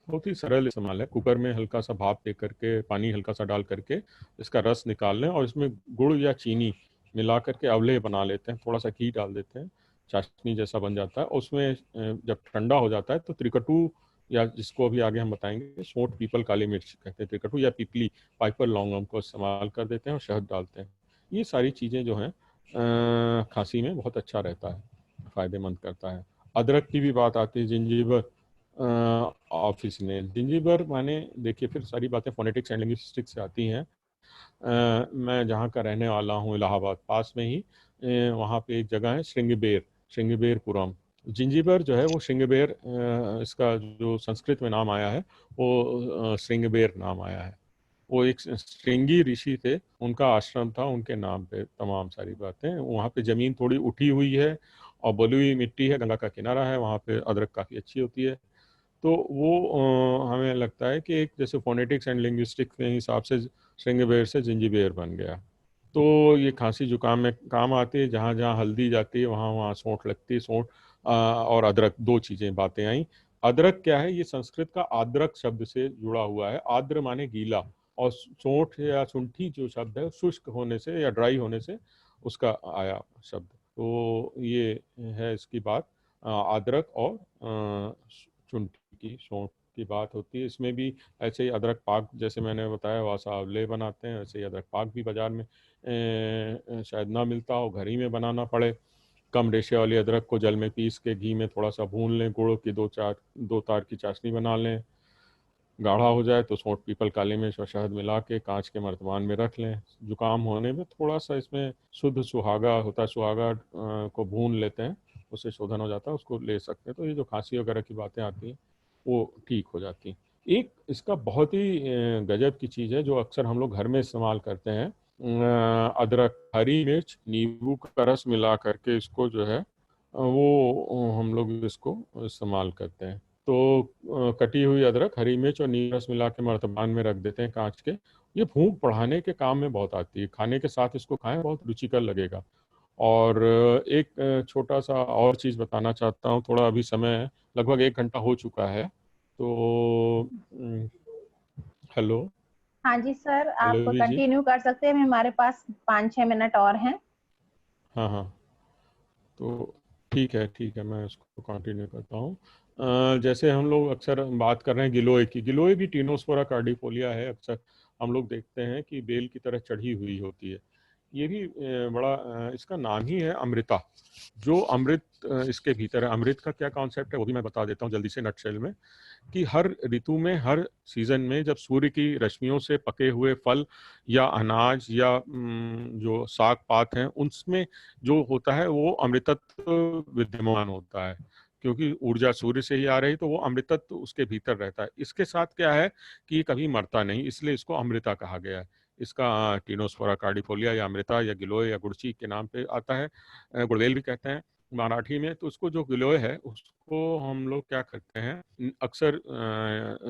बहुत ही सरल इस्तेमाल है, कुकर में हल्का सा भाप दे करके, पानी हल्का सा डाल करके इसका रस निकाल लें और इसमें गुड़ या चीनी मिला करके अवले बना लेते हैं, थोड़ा सा घी डाल देते हैं, चाशनी जैसा बन जाता है। उसमें जब ठंडा हो जाता है तो त्रिकटू, या जिसको अभी आगे हम बताएंगे सोंठ, पीपल, काली मिर्च कहते हैं त्रिकटू, या पिपली, पाइपर लौंगम को इस्तेमाल कर देते हैं और शहद डालते हैं। ये सारी चीज़ें जो हैं खांसी में बहुत अच्छा रहता है, फ़ायदेमंद करता है। अदरक की भी बात आती है, जिंजीबर ऑफिस ने, जिंजीबर माने देखिए फिर सारी बातें फोनेटिक्स एंड लिंग्विस्टिक्स से आती हैं। मैं जहाँ का रहने वाला हूँ इलाहाबाद पास में ही, वहाँ पे एक जगह है श्रृंगबेरपुरम। जिंजीबर जो है वो श्रृंगबेर, इसका जो संस्कृत में नाम आया है वो श्रृंगबेर नाम आया है। वो एक श्रृंगी ऋषि थे, उनका आश्रम था, उनके नाम पे तमाम सारी बातें। वहाँ पे ज़मीन थोड़ी उठी हुई है और बलुई हुई मिट्टी है, गंगा का किनारा है, वहाँ पे अदरक काफ़ी अच्छी होती है। तो वो हमें लगता है कि एक जैसे फोनेटिक्स एंड लिंग्विस्टिक्स के हिसाब से श्रृंगबेर से जिंजीबेर बन गया। तो ये खांसी जुकाम में काम आती है, जहाँ जहाँ हल्दी जाती है वहाँ वहाँ सौंठ लगती है। सौंठ और अदरक, दो चीज़ें बातें आई। अदरक क्या है, ये संस्कृत का आद्रक शब्द से जुड़ा हुआ है, आद्र माने गीला, और सौंठ या सुंठी जो शब्द है शुष्क होने से या ड्राई होने से उसका आया शब्द। तो ये है इसकी बात। अदरक और शुंठी की, सौंठ की बात होती है। इसमें भी ऐसे ही अदरक पाक, जैसे मैंने बताया वासा आंवले बनाते हैं, वैसे ही अदरक पाक भी बाजार में शायद ना मिलता हो, घर ही में बनाना पड़े। कम रेशे वाली अदरक को जल में पीस के घी में थोड़ा सा भून लें, गुड़ की दो तार की चाशनी बना लें, गाढ़ा हो जाए तो सौंठ, पीपल, काली मिर्च और शहद मिला के कांच के मर्तबान में रख लें। जुकाम होने में थोड़ा सा इसमें शुद्ध सुहागा होता है, सुहागा को भून लेते हैं, उससे शोधन हो जाता है, उसको ले सकते हैं। तो ये जो खांसी वगैरह की बातें आती हैं वो ठीक हो जाती हैं। एक इसका बहुत ही गजब की चीज़ है जो अक्सर हम लोग घर में इस्तेमाल करते हैं, अदरक, हरी मिर्च, नींबू का रस मिला करके इसको जो है वो हम लोग इसको इस्तेमाल करते हैं। तो कटी हुई अदरक, हरी मिर्च और नींबू रस मिला के मर्तबान में रख देते हैं कांच के। ये भूख बढ़ाने के काम में बहुत आती है, खाने के साथ इसको खाएं, बहुत रुचिकर लगेगा। और एक छोटा सा और चीज़ बताना चाहता हूँ, थोड़ा अभी समय है, लगभग 1 घंटा हो चुका है। तो हेलो। हाँ जी सर, आप हेलो जी। कंटिन्यू कर सकते हैं, हमारे पास 5-6 मिनट और हैं। हाँ हाँ, तो ठीक है, मैं उसको कंटिन्यू करता हूँ। जैसे हम लोग अक्सर बात कर रहे हैं गिलोय की, गिलोय भी टीनोस्पोरा कार्डिफोलिया है, अक्सर हम लोग देखते हैं कि बेल की तरह चढ़ी हुई होती है। ये भी इसका नाम ही है अमृता, जो अमृत इसके भीतर है। अमृत का क्या कॉन्सेप्ट है वो भी मैं बता देता हूँ जल्दी से नटशेल में, कि हर ऋतु में, हर सीजन में जब सूर्य की रश्मियों से पके हुए फल या अनाज या जो साग पात हैं उनमें जो होता है वो अमृतत्व विद्यमान होता है, क्योंकि ऊर्जा सूर्य से ही आ रही, तो वो अमृतत्व उसके भीतर रहता है। इसके साथ क्या है कि ये कभी मरता नहीं, इसलिए इसको अमृता कहा गया है। इसका टीनोस्फोरा कार्डिफोलिया या अमृता या गिलोय या गुड़ची के नाम पे आता है, गुड़वेल भी कहते हैं मराठी में। तो उसको जो गिलोय है उसको हम लोग क्या करते हैं, अक्सर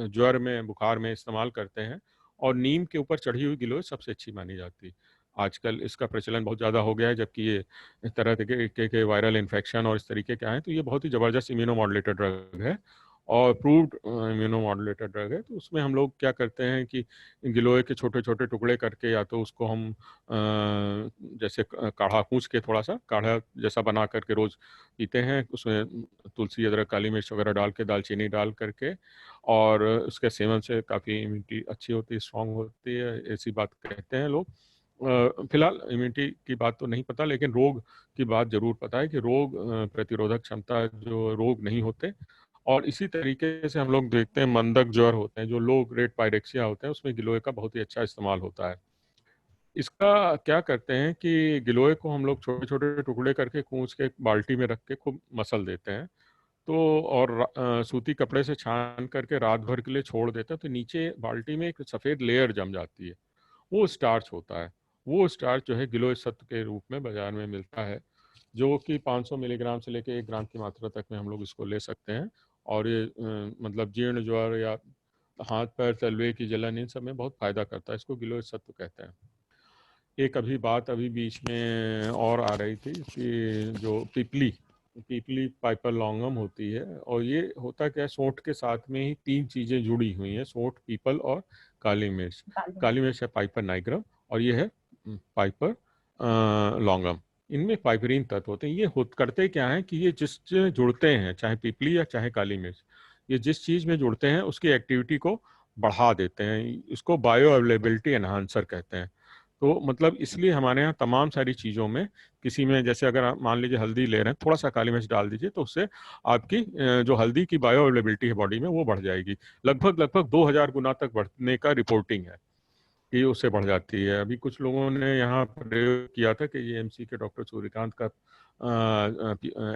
ज्वर में, बुखार में इस्तेमाल करते हैं, और नीम के ऊपर चढ़ी हुई गिलोय सबसे अच्छी मानी जाती है। आजकल इसका प्रचलन बहुत ज़्यादा हो गया है, जबकि ये तरह के वायरल इन्फेक्शन और इस तरीके के आए, तो ये बहुत ही ज़बरदस्त इम्यूनोमॉड्यूलेटर ड्रग है और प्रूव्ड इम्यूनोमॉड्यूलेटर ड्रग है। तो उसमें हम लोग क्या करते हैं कि गिलोय के छोटे छोटे टुकड़े करके, या तो उसको हम जैसे काढ़ा कूच के, थोड़ा सा काढ़ा जैसा बना करके रोज़ पीते हैं, उसमें तुलसी, अदरक, काली मिर्च वगैरह डाल के, दालचीनी डाल करके, और उसके सेवन से काफ़ी इम्यूनिटी अच्छी होती है, स्ट्रांग होती है, ऐसी बात कहते हैं लोग। फिलहाल इम्यूनिटी की बात तो नहीं पता, लेकिन रोग की बात जरूर पता है कि रोग प्रतिरोधक क्षमता, जो रोग नहीं होते। और इसी तरीके से हम लोग देखते हैं मंदक ज्वर होते हैं, जो लो ग्रेड पायरेक्सिया होते हैं, उसमें गिलोय का बहुत ही अच्छा इस्तेमाल होता है। इसका क्या करते हैं कि गिलोय को हम लोग छोटे छोटे टुकड़े करके कूच के बाल्टी में रख के खूब मसल देते हैं, तो और सूती कपड़े से छान करके रात भर के लिए छोड़ देते हैं, तो नीचे बाल्टी में एक सफ़ेद लेयर जम जाती है। वो स्टार्च होता है। वो स्टार्च जो है गिलोय सत्व के रूप में बाजार में मिलता है, जो कि 500 मिलीग्राम से लेकर 1 ग्राम की मात्रा तक में हम लोग इसको ले सकते हैं। और ये मतलब जीर्ण ज्वर या हाथ पैर तलवे की जलन इन सब में बहुत फायदा करता है। इसको गिलोय सत्व कहते हैं। एक अभी बीच में और आ रही थी कि जो पीपली पाइपर लॉन्गम होती है, और ये होता क्या है, सोंठ के साथ में ही 3 चीजें जुड़ी हुई हैं, सोंठ, पीपल और काली मिर्च। काली मिर्च है पाइपर नाइग्रम, और ये है पाइपर लॉन्गम। इनमें पाइपरीन तत्व होते हैं। ये करते क्या है कि ये जिससे जुड़ते हैं, चाहे पीपली या चाहे काली मिर्च, ये जिस चीज में जुड़ते हैं उसकी एक्टिविटी को बढ़ा देते हैं। इसको बायो अवेलेबिलिटी एनहांसर कहते हैं। तो मतलब इसलिए हमारे यहाँ तमाम सारी चीज़ों में, किसी में जैसे अगर आप मान लीजिए हल्दी ले रहे हैं, थोड़ा सा काली मिर्च डाल दीजिए, तो उससे आपकी जो हल्दी की बायो अवेलेबिलिटी है बॉडी में, वो बढ़ जाएगी। लगभग 2000 गुना तक बढ़ने का रिपोर्टिंग है कि उससे बढ़ जाती है। अभी कुछ लोगों ने यहाँ प्रयोग किया था कि ये एमसी के डॉक्टर सूर्यकांत का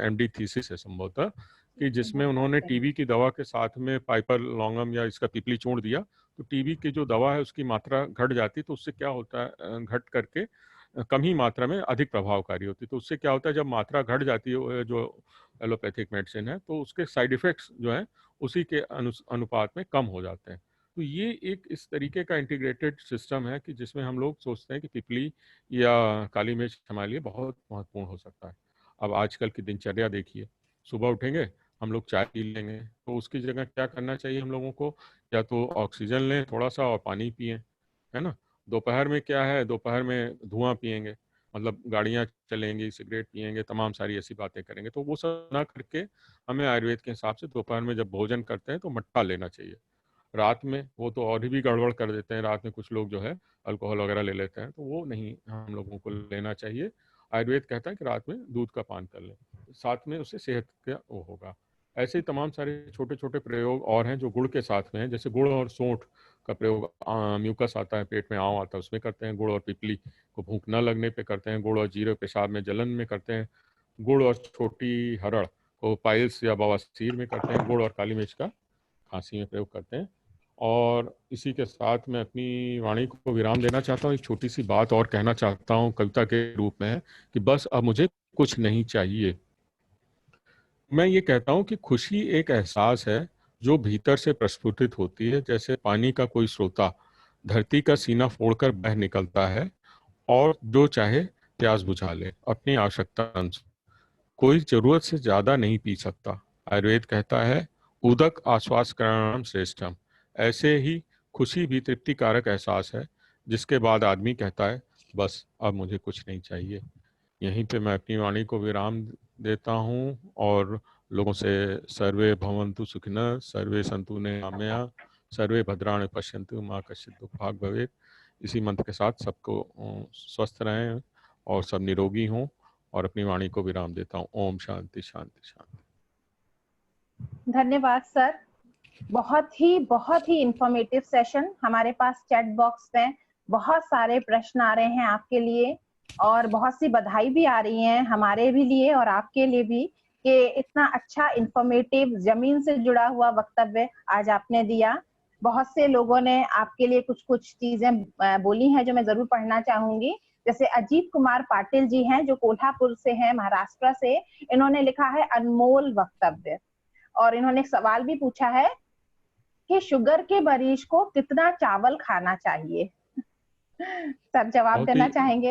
एमडी थीसिस है संभवतः, कि जिसमें उन्होंने टीबी की दवा के साथ में पाइपर लॉन्गम या इसका पीपली चूर्ण दिया, तो टीबी की जो दवा है उसकी मात्रा घट जाती। तो उससे क्या होता है, घट करके कम ही मात्रा में अधिक प्रभावकारी होती। तो उससे क्या होता है, जब मात्रा घट जाती है जो एलोपैथिक मेडिसिन है, तो उसके साइड इफेक्ट्स जो हैं उसी के अनुपात में कम हो जाते हैं। तो ये एक इस तरीके का इंटीग्रेटेड सिस्टम है कि जिसमें हम लोग सोचते हैं कि पिपली या काली मिर्च हमारे लिए बहुत महत्वपूर्ण हो सकता है। अब आजकल की दिनचर्या देखिए, सुबह उठेंगे हम लोग चाय पी लेंगे, तो उसकी जगह क्या करना चाहिए हम लोगों को, या तो ऑक्सीजन लें थोड़ा सा और पानी पिएं, है ना। दोपहर में क्या है, दोपहर में धुआं पिएंगे, मतलब गाड़ियां चलेंगी, सिगरेट पिएंगे, तमाम सारी ऐसी बातें करेंगे। तो वो सब ना करके हमें आयुर्वेद के हिसाब से दोपहर में जब भोजन करते हैं तो मट्ठा लेना चाहिए। रात में वो तो और भी गड़बड़ कर देते हैं, रात में कुछ लोग जो है अल्कोहल वगैरह ले लेते हैं, तो वो नहीं हम लोगों को लेना चाहिए। आयुर्वेद कहता है कि रात में दूध का पान कर लें, साथ में उससे सेहत का वो होगा। ऐसे ही तमाम सारे छोटे छोटे प्रयोग और हैं जो गुड़ के साथ में हैं, जैसे गुड़ और सोंठ का प्रयोग, म्यूकस आता है पेट में, आँव आता है, उसमें करते हैं। गुड़ और पिपली को भूख न लगने पे करते हैं। गुड़ और जीरे पेशाब में जलन में करते हैं। गुड़ और छोटी हरड़ को पाइल्स या बवासीर में करते हैं। गुड़ और काली मिर्च का खांसी में प्रयोग करते हैं। और इसी के साथ मैं अपनी वाणी को विराम देना चाहता हूँ। एक छोटी सी बात और कहना चाहता हूँ, कविता के रूप में है कि बस अब मुझे कुछ नहीं चाहिए। मैं ये कहता हूँ कि खुशी एक एहसास है जो भीतर से प्रस्फुटित होती है, जैसे पानी का कोई स्रोता धरती का सीना फोड़कर बह निकलता है और जो चाहे प्यास बुझा ले अपनी आवश्यकता अनुसार। कोई जरूरत से ज्यादा नहीं पी सकता। आयुर्वेद कहता है उदक आश्वास करणम श्रेष्ठम। ऐसे ही खुशी भी तृप्ति कारक एहसास है, जिसके बाद आदमी कहता है बस अब मुझे कुछ नहीं चाहिए। यहीं पे मैं अपनी वाणी को विराम देता हूँ और लोगों से सर्वे भवन्तु सुखिनः, सर्वे सन्तु निरामया, सर्वे भद्राणि पश्यन्तु मा कश्चित् दुःखभाग् भवेत्। इसी मंत्र के साथ सबको स्वस्थ रहें और सब निरोगी हों, और अपनी वाणी को विराम देता हूँ। ओम शांति शांति शांति। धन्यवाद सर, बहुत ही इंफॉर्मेटिव सेशन। हमारे पास चैट बॉक्स में बहुत सारे प्रश्न आ रहे हैं आपके लिए, और बहुत सी बधाई भी आ रही हैं हमारे भी लिए और आपके लिए भी, कि इतना अच्छा इंफॉर्मेटिव जमीन से जुड़ा हुआ वक्तव्य आज आपने दिया। बहुत से लोगों ने आपके लिए कुछ चीजें बोली हैं जो मैं जरूर पढ़ना चाहूंगी। जैसे अजीत कुमार पाटिल जी हैं जो कोल्हापुर से हैं, महाराष्ट्र से। इन्होंने लिखा है अनमोल वक्तव्य, और इन्होंने एक सवाल भी पूछा है कि शुगर के मरीज को कितना चावल खाना चाहिए। सर जवाब देना चाहेंगे?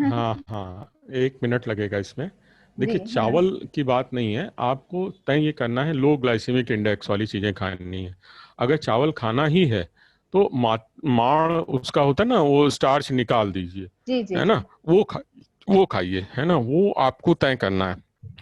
हाँ, 1 मिनट लगेगा इसमें। देखिए, चावल की बात नहीं है, आपको तय ये करना है लो ग्लाइसेमिक इंडेक्स वाली चीजें खानी है। अगर चावल खाना ही है तो माड़ उसका होता है ना, वो स्टार्च निकाल दीजिए, है ना, वो खाइए, है ना, वो आपको तय करना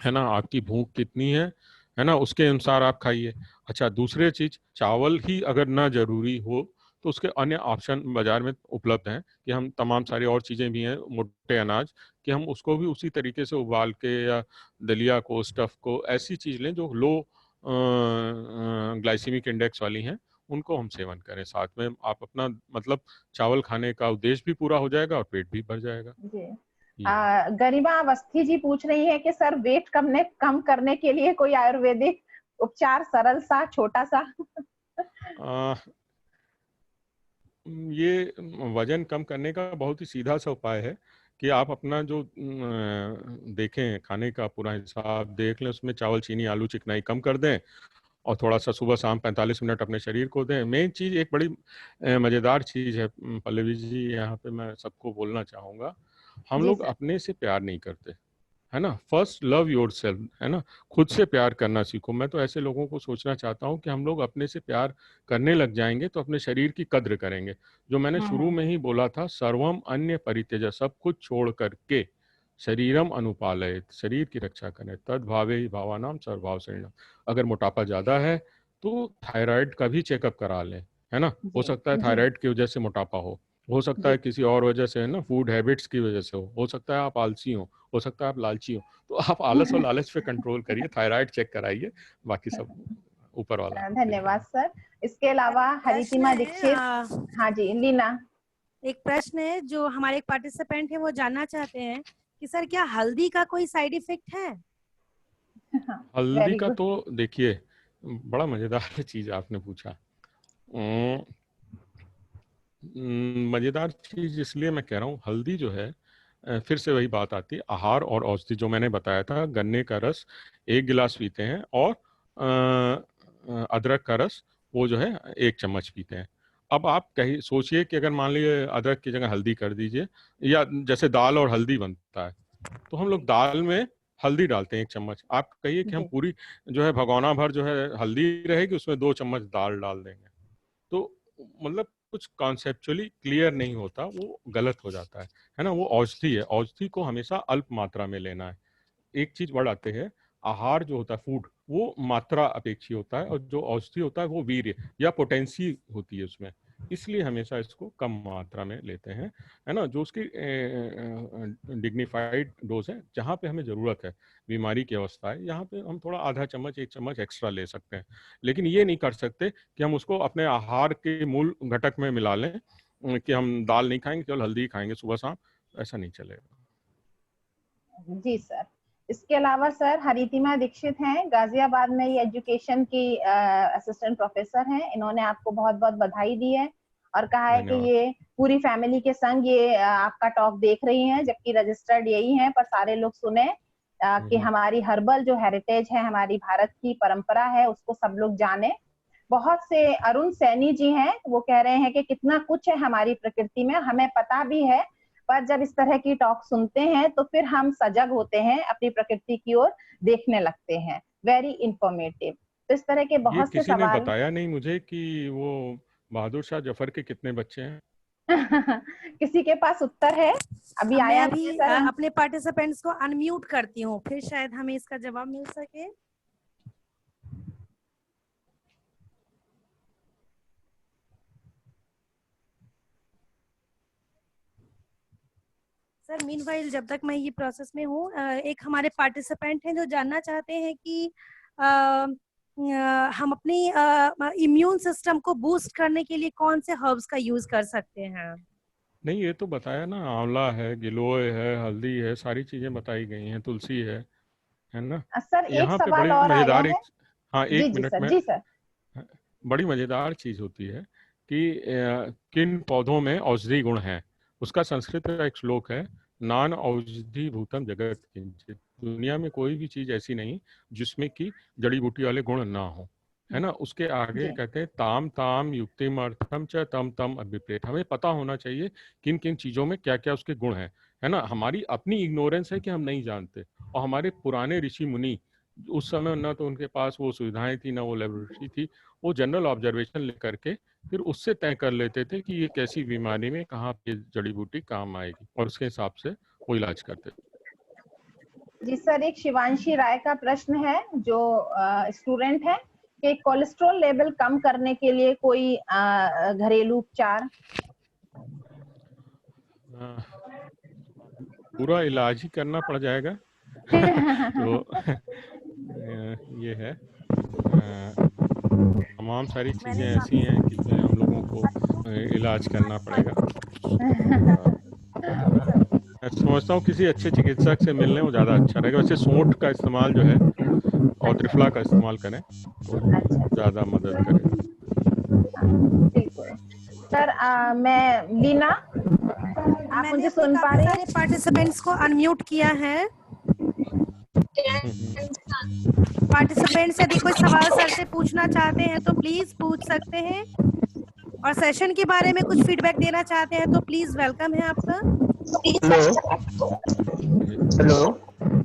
है ना, आपकी भूख कितनी है ना, उसके अनुसार आप खाइए। अच्छा, दूसरी चीज, चावल ही अगर ना जरूरी हो तो उसके अन्य ऑप्शन बाजार में उपलब्ध हैं कि हम तमाम सारी और चीज़ें भी हैं, मोटे अनाज, कि हम उसको भी उसी तरीके से उबाल के या दलिया को, स्टफ को, ऐसी चीज़ लें जो लो ग्लाइसेमिक इंडेक्स वाली हैं, उनको हम सेवन करें। साथ में आप अपना मतलब चावल खाने का उद्देश्य भी पूरा हो जाएगा और पेट भी भर जाएगा। गरिमा अवस्थी जी पूछ रही है कि सर वेट कम करने के लिए कोई आयुर्वेदिक उपचार सरल सा छोटा सा? ये वजन कम करने का बहुत ही सीधा सा उपाय है कि आप अपना जो देखें खाने का पूरा हिसाब देख लें, उसमें चावल, चीनी, आलू, चिकनाई कम कर दें और थोड़ा सा सुबह शाम 45 मिनट अपने शरीर को दें। मेन चीज़ एक बड़ी मज़ेदार चीज़ है पल्लवी जी, यहाँ पे मैं सबको बोलना चाहूँगा, हम जी लोग सर। अपने से प्यार नहीं करते, है ना। फर्स्ट लव योर सेल्फ, है ना, खुद से प्यार करना सीखो। मैं तो ऐसे लोगों को सोचना चाहता हूँ कि हम लोग अपने से प्यार करने लग जाएंगे तो अपने शरीर की कद्र करेंगे। जो मैंने शुरू में ही बोला था, सर्वम अन्य परित्यज, सब कुछ छोड़ करके शरीरम अनुपालयत, शरीर की रक्षा करें, तद भावे ही भावानाम सर्वभाव शरीरम। अगर मोटापा ज़्यादा है तो थायराइड का भी चेकअप करा लें, है ना। हो जी सकता है जी थायराइड की वजह से मोटापा हो सकता जी है किसी और वजह से, है ना, फूड हैबिट्स की वजह से हो सकता है आप आलसी हो सकता है आप लालची हो। तो आप आलस और लालच पे कंट्रोल करिए, थायराइड चेक कराइए, बाकी सब ऊपर वाला धन्यवाद देखेगा। सर। इसके अलावा प्रश्न हरितिमा है दीक्षित। हाँ जी लीना। एक प्रश्न है जो हमारे एक पार्टिसिपेंट है वो जानना चाहते हैं कि सर क्या हल्दी का कोई साइड इफेक्ट है? हल्दी वेरी का गुड। तो देखिए, बड़ा मजेदार चीज आपने पूछा। मजेदार चीज इसलिए मैं कह रहा हूँ, हल्दी जो है, फिर से वही बात आती है, आहार और औषधि जो मैंने बताया था। गन्ने का रस 1 गिलास पीते हैं और अदरक का रस वो जो है 1 चम्मच पीते हैं। अब आप कहीं सोचिए कि अगर मान लीजिए अदरक की जगह हल्दी कर दीजिए, या जैसे दाल और हल्दी बनता है तो हम लोग दाल में हल्दी डालते हैं 1 चम्मच। आप कहिए कि हम जी पूरी जो है भगोना भर जो है हल्दी रहेगी, उसमें 2 चम्मच दाल डाल देंगे, तो मतलब कुछ कॉन्सेप्चुअली क्लियर नहीं होता, वो गलत हो जाता है ना। वो औषधि है, औषधि को हमेशा अल्प मात्रा में लेना है। एक चीज बढ़ आते हैं, आहार जो होता है फूड वो मात्रा अपेक्षी होता है, और जो औषधि होता है वो वीर्य या पोटेंसी होती है उसमें, इसलिए हमेशा इसको कम मात्रा में लेते हैं, है ना। जो उसकी डिग्निफाइड डोज है, जहाँ पे हमें ज़रूरत है, बीमारी की अवस्था है, यहाँ पे हम थोड़ा आधा चम्मच 1 चम्मच एक्स्ट्रा ले सकते हैं। लेकिन ये नहीं कर सकते कि हम उसको अपने आहार के मूल घटक में मिला लें, कि हम दाल नहीं खाएंगे केवल हल्दी खाएंगे सुबह शाम, ऐसा नहीं चलेगा। जी सर। इसके अलावा सर हरितिमा दीक्षित हैं, गाजियाबाद में ये एजुकेशन की असिस्टेंट प्रोफेसर हैं। इन्होंने आपको बहुत बहुत बधाई दी है और कहा है कि धन्यवाद। ये पूरी फैमिली के संग ये आपका टॉक देख रही हैं, जबकि रजिस्टर्ड यही है, पर सारे लोग सुने कि हमारी हर्बल जो हेरिटेज है, हमारी भारत की परंपरा है, उसको सब लोग जाने। बहुत से अरुण सैनी जी हैं, वो कह रहे हैं कि कितना कुछ है हमारी प्रकृति में, हमें पता भी है, पर जब इस तरह की टॉक सुनते हैं तो फिर हम सजग होते हैं, अपनी प्रकृति की ओर देखने लगते हैं। Very informative. तो इस तरह के ये बहुत से किसी ने सवाल बताया नहीं मुझे कि वो बहादुर शाह जफर के कितने बच्चे हैं। किसी के पास उत्तर है? अभी मैं आया नहीं अभी है सर। अपने पार्टिसिपेंट्स को अनम्यूट करती हूँ, फिर शायद हमें इसका जवाब मिल सके। सर मीनवाइल जब तक मैं ये प्रोसेस में हूँ, एक हमारे पार्टिसिपेंट हैं जो जानना चाहते हैं कि हम अपनी इम्यून सिस्टम को बूस्ट करने के लिए कौन से हर्ब्स का यूज कर सकते हैं? नहीं, ये तो बताया ना, आंवला है, गिलोय है, हल्दी है, सारी चीजें बताई गई हैं, तुलसी है ना। सर एक यहाँ पे सवाल बड़ी और आया मजेदार है। एक, हाँ जी 1 मिनट में, जी सर। बड़ी मजेदार चीज होती है कि किन पौधों में औषधि गुण हैं। उसका संस्कृत का एक श्लोक है, नान औषधि भूतम जगत किंचित। दुनिया में कोई भी चीज ऐसी नहीं जिसमें कि जड़ी बूटी वाले गुण ना हो, है ना। उसके आगे जी कहते हैं ताम ताम युक्तिम अर्थम च तम तम अभिप्रेत। हमें पता होना चाहिए किन किन चीजों में क्या क्या उसके गुण हैं, है ना। हमारी अपनी इग्नोरेंस है कि हम नहीं जानते, और हमारे पुराने ऋषि मुनि, उस समय ना तो उनके पास वो सुविधाएं थी, ना वो लेबोरेटरी थी, वो जनरल ऑब्जर्वेशन लेकर के फिर उससे तय कर लेते थे कि ये कैसी बीमारी में कहाँ पे जड़ी बूटी काम आएगी, और उसके हिसाब से वो इलाज करते थे। जी सर, एक शिवांशी राय का प्रश्न है जो स्टूडेंट है कि कोलेस्ट्रॉल लेवल कम करने के लिए कोई घरेलू उपचार। पूरा इलाज ही करना पड़ जाएगा। तो ये है, तमाम सारी चीज़ें मैंने ऐसी हैं कि जो हम लोगों को इलाज करना पड़ेगा। मैं समझता हूँ किसी अच्छे चिकित्सक से मिलने वो ज़्यादा अच्छा रहेगा। वैसे सोंठ का इस्तेमाल जो है और त्रिफला का इस्तेमाल करें तो अच्छा ज़्यादा मदद करेगा। बिल्कुल। सर मैं लीना, आप मुझे सुन पा रहे हैं? पार्टिसिपेंट्स को अनम्यूट किया है। पार्टिसिपेंट्स यदि कोई सवाल सर से पूछना चाहते हैं तो प्लीज पूछ सकते हैं, और सेशन के बारे में कुछ फीडबैक देना चाहते हैं तो प्लीज वेलकम है आपका। Hello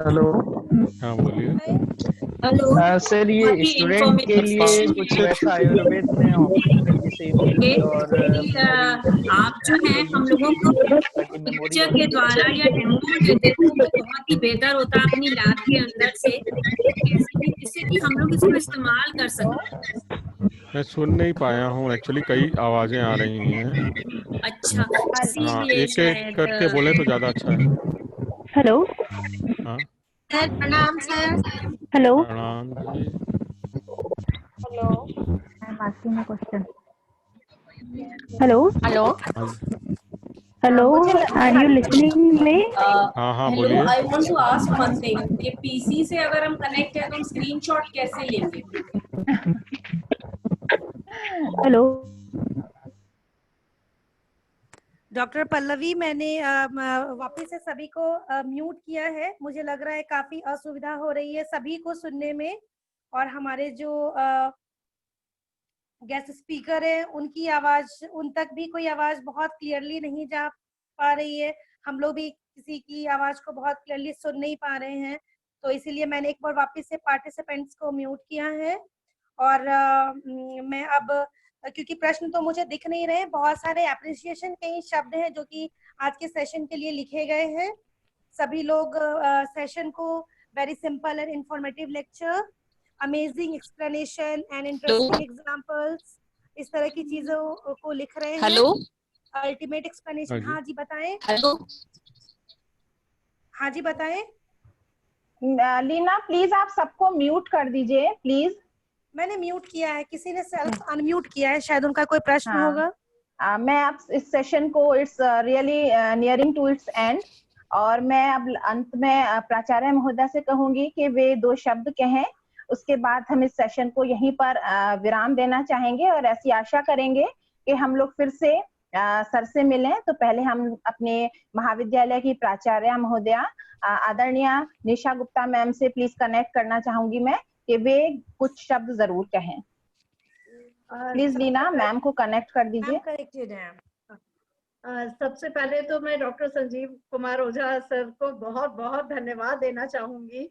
hello. हाँ बोलिए। हेलो सर, ये स्टूडेंट के लिए कुछ वैसा आयुर्वेद में हॉस्पिटल की सेफ्टी और आप जो है हम लोगों को पिक्चर के द्वारा या डेमो जो देखो वो बहुत ही बेहतर होता है अपनी लैब के अंदर से, जिससे कि हम लोग इसको इस्तेमाल कर सकें। मैं सुन नहीं पाया हूँ एक्चुअली, कई आवाजें आ रही हैं। अच्छा, हाँ, इसीलिए एक एक करके बोले तो ज्यादा अच्छा है। हेलो हाँ, सर प्रणाम सर। हेलो प्रणाम जी। Hello, I am asking a question. Hello hello hello, are you listening me? हाँ हाँ हेलो, बोलिए। I want to ask one thing, ये पीसी से अगर हम कनेक्ट है तो हम स्क्रीनशॉट कैसे लेंगे? हेलो डॉक्टर पल्लवी, मैंने वापस से सभी को म्यूट किया है। मुझे लग रहा है काफी असुविधा हो रही है सभी को सुनने में, और हमारे जो गेस्ट स्पीकर है उनकी आवाज, उन तक भी कोई आवाज बहुत क्लियरली नहीं जा पा रही है। हम लोग भी किसी की आवाज को बहुत क्लियरली सुन नहीं पा रहे हैं, तो इसीलिए मैंने एक बार वापस से पार्टिसिपेंट्स को म्यूट किया है। और मैं अब, क्योंकि प्रश्न तो मुझे दिख नहीं रहे, बहुत सारे एप्रिसिएशन के ही शब्द हैं जो कि आज के सेशन के लिए लिखे गए हैं। सभी लोग सेशन को very simple and informative lecture, amazing explanation and interesting examples, इस तरह की चीजों को लिख रहे हैं। Hello ultimate explanation. हाँ जी बताएं। हेलो, हाँ जी बताएं। लीना प्लीज आप सबको म्यूट कर दीजिए प्लीज। मैंने म्यूट किया है, किसी ने सेल्फ अनम्यूट किया है, शायद उनका कोई प्रश्न हाँ। होगा। मैं अब इस सेशन को, it's really nearing to its end, और मैं अब अंत में प्राचार्य महोदय से कहूंगी कि वे 2 शब्द कहें, उसके बाद हम इस सेशन को यहीं पर विराम देना चाहेंगे और ऐसी आशा करेंगे कि हम लोग फिर से सर से मिलें। तो पहले हम अपने महाविद्यालय की प्राचार्य महोदया आदरणीय निशा गुप्ता मैम से प्लीज कनेक्ट करना चाहूंगी मैं, कि वे कुछ शब्द जरूर कहें। प्लीज लीना मैम को कनेक्ट कर दीजिए। कनेक्टेड है। सबसे पहले तो मैं डॉक्टर संजीव कुमार ओझा सर को बहुत बहुत धन्यवाद देना चाहूंगी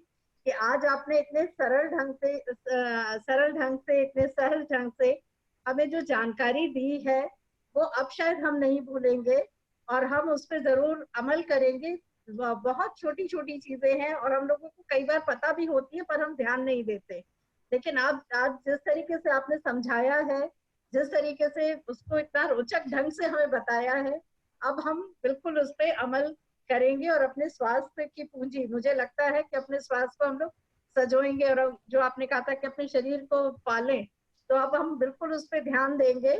कि आज आपने इतने सरल ढंग से इतने सहज ढंग से हमें जो जानकारी दी है वो अब शायद हम नहीं भूलेंगे और हम उस पर जरूर अमल करेंगे। बहुत छोटी छोटी चीजें हैं और हम लोगों को कई बार पता भी होती है पर हम ध्यान नहीं देते, लेकिन आज जिस तरीके से आपने समझाया है, जिस तरीके से उसको इतना रोचक ढंग से हमें बताया है, अब हम बिल्कुल उस पर अमल करेंगे और अपने स्वास्थ्य की पूंजी, मुझे लगता है कि अपने स्वास्थ्य को हम लोग सजोएंगे। और जो आपने कहा था कि अपने शरीर को पालें, तो अब हम बिल्कुल उस पर ध्यान देंगे।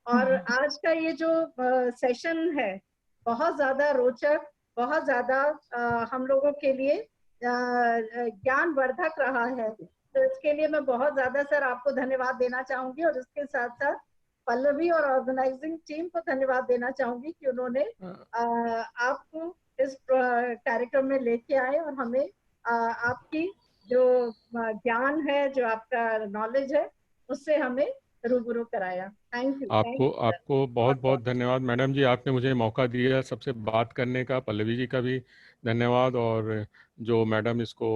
और आज का ये जो सेशन है बहुत ज्यादा रोचक, बहुत ज्यादा हम लोगों के लिए ज्ञानवर्धक रहा है, तो इसके लिए मैं बहुत ज्यादा सर आपको धन्यवाद देना चाहूंगी और इसके साथ साथ पल्लवी और ऑर्गेनाइजिंग टीम को धन्यवाद देना चाहूंगी कि उन्होंने आपको इस कार्यक्रम में लेके आए और हमें आपकी जो ज्ञान है, जो आपका नॉलेज है, उससे हमें रूबरू कराया। Thank you. आपको बहुत बहुत धन्यवाद मैडम जी, आपने मुझे मौका दिया सबसे बात करने का। पल्लवी जी का भी धन्यवाद, और जो मैडम इसको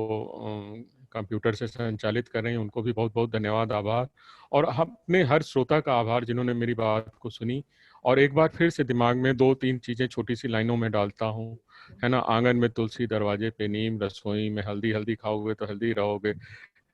कंप्यूटर से संचालित कर रही हैं उनको भी बहुत बहुत धन्यवाद, आभार। और अपने हर श्रोता का आभार जिन्होंने मेरी बात को सुनी। और एक बार फिर से दिमाग में 2-3 चीज़ें छोटी सी लाइनों में डालता हूँ, है ना। आंगन में तुलसी, दरवाजे पे नीम, रसोई में हल्दी, हल्दी खाओगे तो हेल्दी रहोगे,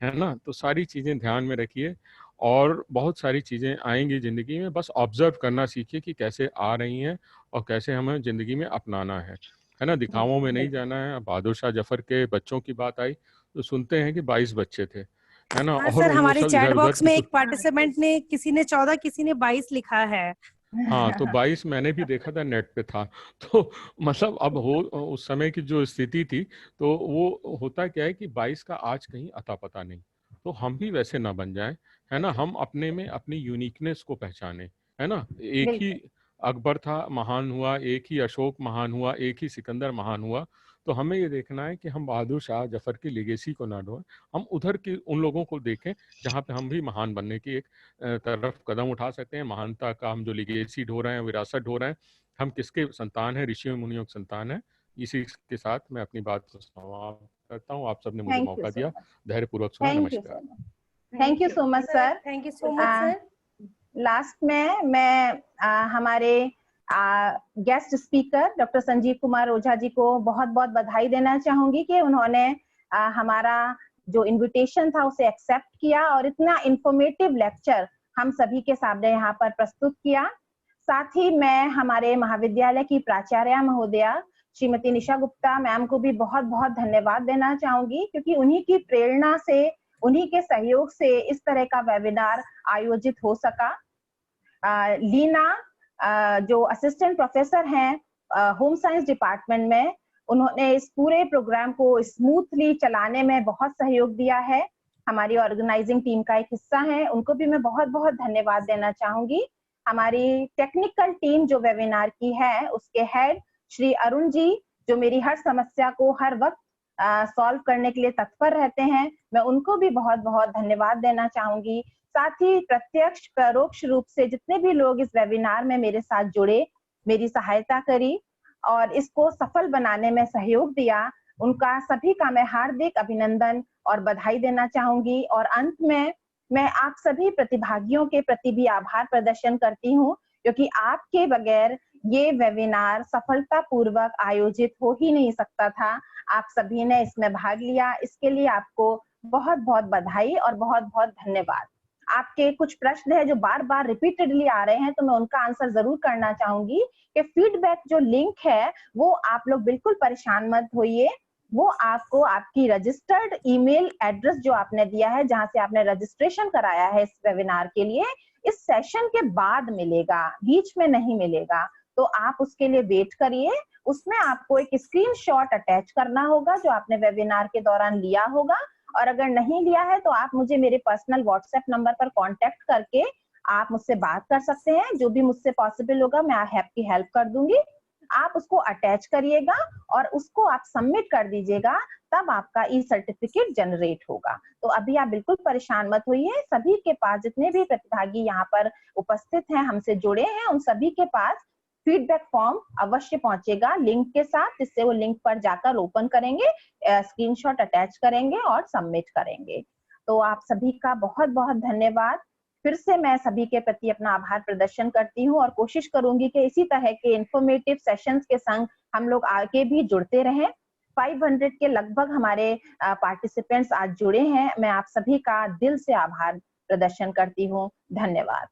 है ना। तो सारी चीज़ें ध्यान में रखिए, और बहुत सारी चीज़ें आएंगी ज़िंदगी में, बस ऑब्जर्व करना सीखिए कि कैसे आ रही हैं और कैसे हमें ज़िंदगी में अपनाना है ना। दिखावों में नहीं जाना है। बहादुर शाह जफर के बच्चों की बात आई तो सुनते हैं कि 22 बच्चे थे, है ना, हाँ और सर, वो हमारे सब चैट इधर उधर बॉक्स की में एक पार्टिसिपेंट ने, किसी ने 14, किसी ने 22 लिखा है। हाँ, तो 22 मैंने भी देखा था, नेट पे था। तो मतलब अब हो, उस समय की जो स्थिति थी, तो वो होता क्या है कि 22 का आज कहीं अता पता नहीं। तो हम भी वैसे ना बन जाएं, है ना। हम अपने में अपनी यूनिकनेस को पहचाने, है ना। एक ही अकबर था महान हुआ, एक ही अशोक महान हुआ, एक ही सिकंदर महान हुआ। तो हमें ये देखना है कि हम बहादुर शाह जफर की लेगेसी को ना ढोएं, हम उधर की उन लोगों को देखें जहाँ पे हम भी महान बनने की एक तरफ कदम उठा सकते हैं। महानता का हम जो लेगेसी ढो रहे हैं, विरासत ढो रहे हैं, हम किसके संतान हैं? ऋषियों मुनियों के संतान हैं। इसी के साथ मैं अपनी बात को समाप्त करता हूँ। आप सबने मुझे मौका दिया, धैर्यपूर्वक सुना। नमस्कार। Thank you so much sir. Thank you so much sir. Last में मैं हमारे guest speaker doctor Sanjeev Kumar Ojha ji को बहुत बहुत बधाई देना चाहूंगी कि उन्होंने हमारा जो इनविटेशन था उसे एक्सेप्ट किया और इतना इंफॉर्मेटिव लेक्चर हम सभी के सामने यहाँ पर प्रस्तुत किया। साथ ही मैं हमारे महाविद्यालय की प्राचार्य महोदया श्रीमती निशा गुप्ता मैम को भी बहुत बहुत धन्यवाद देना चाहूंगी, क्योंकि उन्हीं की प्रेरणा से, उन्हीं के सहयोग से इस तरह का वेबिनार आयोजित हो सका। लीना जो असिस्टेंट प्रोफेसर हैं होम साइंस डिपार्टमेंट में, उन्होंने इस पूरे प्रोग्राम को स्मूथली चलाने में बहुत सहयोग दिया है, हमारी ऑर्गेनाइजिंग टीम का एक हिस्सा है, उनको भी मैं बहुत बहुत धन्यवाद देना चाहूंगी। हमारी टेक्निकल टीम जो वेबिनार की है उसके हेड श्री अरुण जी, जो मेरी हर समस्या को हर वक्त सॉल्व करने के लिए तत्पर रहते हैं, मैं उनको भी बहुत बहुत धन्यवाद देना चाहूंगी। साथ ही प्रत्यक्ष परोक्ष रूप से जितने भी लोग इस वेबिनार में मेरे साथ जुड़े, मेरी सहायता करी और इसको सफल बनाने में सहयोग दिया, उनका सभी का मैं हार्दिक अभिनंदन और बधाई देना चाहूंगी। और अंत में मैं आप सभी प्रतिभागियों के प्रति भी आभार प्रदर्शन करती हूँ, क्योंकि आपके बगैर ये वेबिनार सफलतापूर्वक आयोजित हो ही नहीं सकता था। आप सभी ने इसमें भाग लिया, इसके लिए आपको बहुत बहुत बधाई और बहुत बहुत धन्यवाद। आपके कुछ प्रश्न है जो बार बार रिपीटेडली आ रहे हैं, तो मैं उनका आंसर जरूर करना चाहूंगी कि फीडबैक जो लिंक है वो आप लोग बिल्कुल परेशान मत होइए, वो आपको आपकी रजिस्टर्ड ईमेल एड्रेस जो आपने दिया है, जहां से आपने रजिस्ट्रेशन कराया है इस वेबिनार के लिए, इस सेशन के बाद मिलेगा, बीच में नहीं मिलेगा। तो आप उसके लिए वेट करिए। उसमें आपको एक स्क्रीनशॉट अटैच करना होगा जो आपने वेबिनार के दौरान लिया होगा, और अगर नहीं लिया है तो आप मुझे मेरे पर्सनल व्हाट्सएप नंबर पर कांटेक्ट करके आप मुझसे बात कर सकते हैं। जो भी मुझसे पॉसिबल होगा मैं आपकी हेल्प कर दूंगी। आप उसको अटैच करिएगा और उसको आप सबमिट कर दीजिएगा, तब आपका ई सर्टिफिकेट जनरेट होगा। तो अभी आप बिल्कुल परेशान मत होइए। सभी के पास, जितने भी प्रतिभागी यहाँ पर उपस्थित हैं, हमसे जुड़े हैं, उन सभी के पास फीडबैक फॉर्म अवश्य पहुंचेगा लिंक के साथ, जिससे वो लिंक पर जाकर ओपन करेंगे, स्क्रीनशॉट अटैच करेंगे और सबमिट करेंगे। तो आप सभी का बहुत बहुत धन्यवाद। फिर से मैं सभी के प्रति अपना आभार प्रदर्शन करती हूँ और कोशिश करूंगी कि इसी तरह के इंफॉर्मेटिव सेशंस के संग हम लोग आगे भी जुड़ते रहें। 500 के लगभग हमारे पार्टिसिपेंट्स आज जुड़े हैं। मैं आप सभी का दिल से आभार प्रदर्शन करती हूँ। धन्यवाद।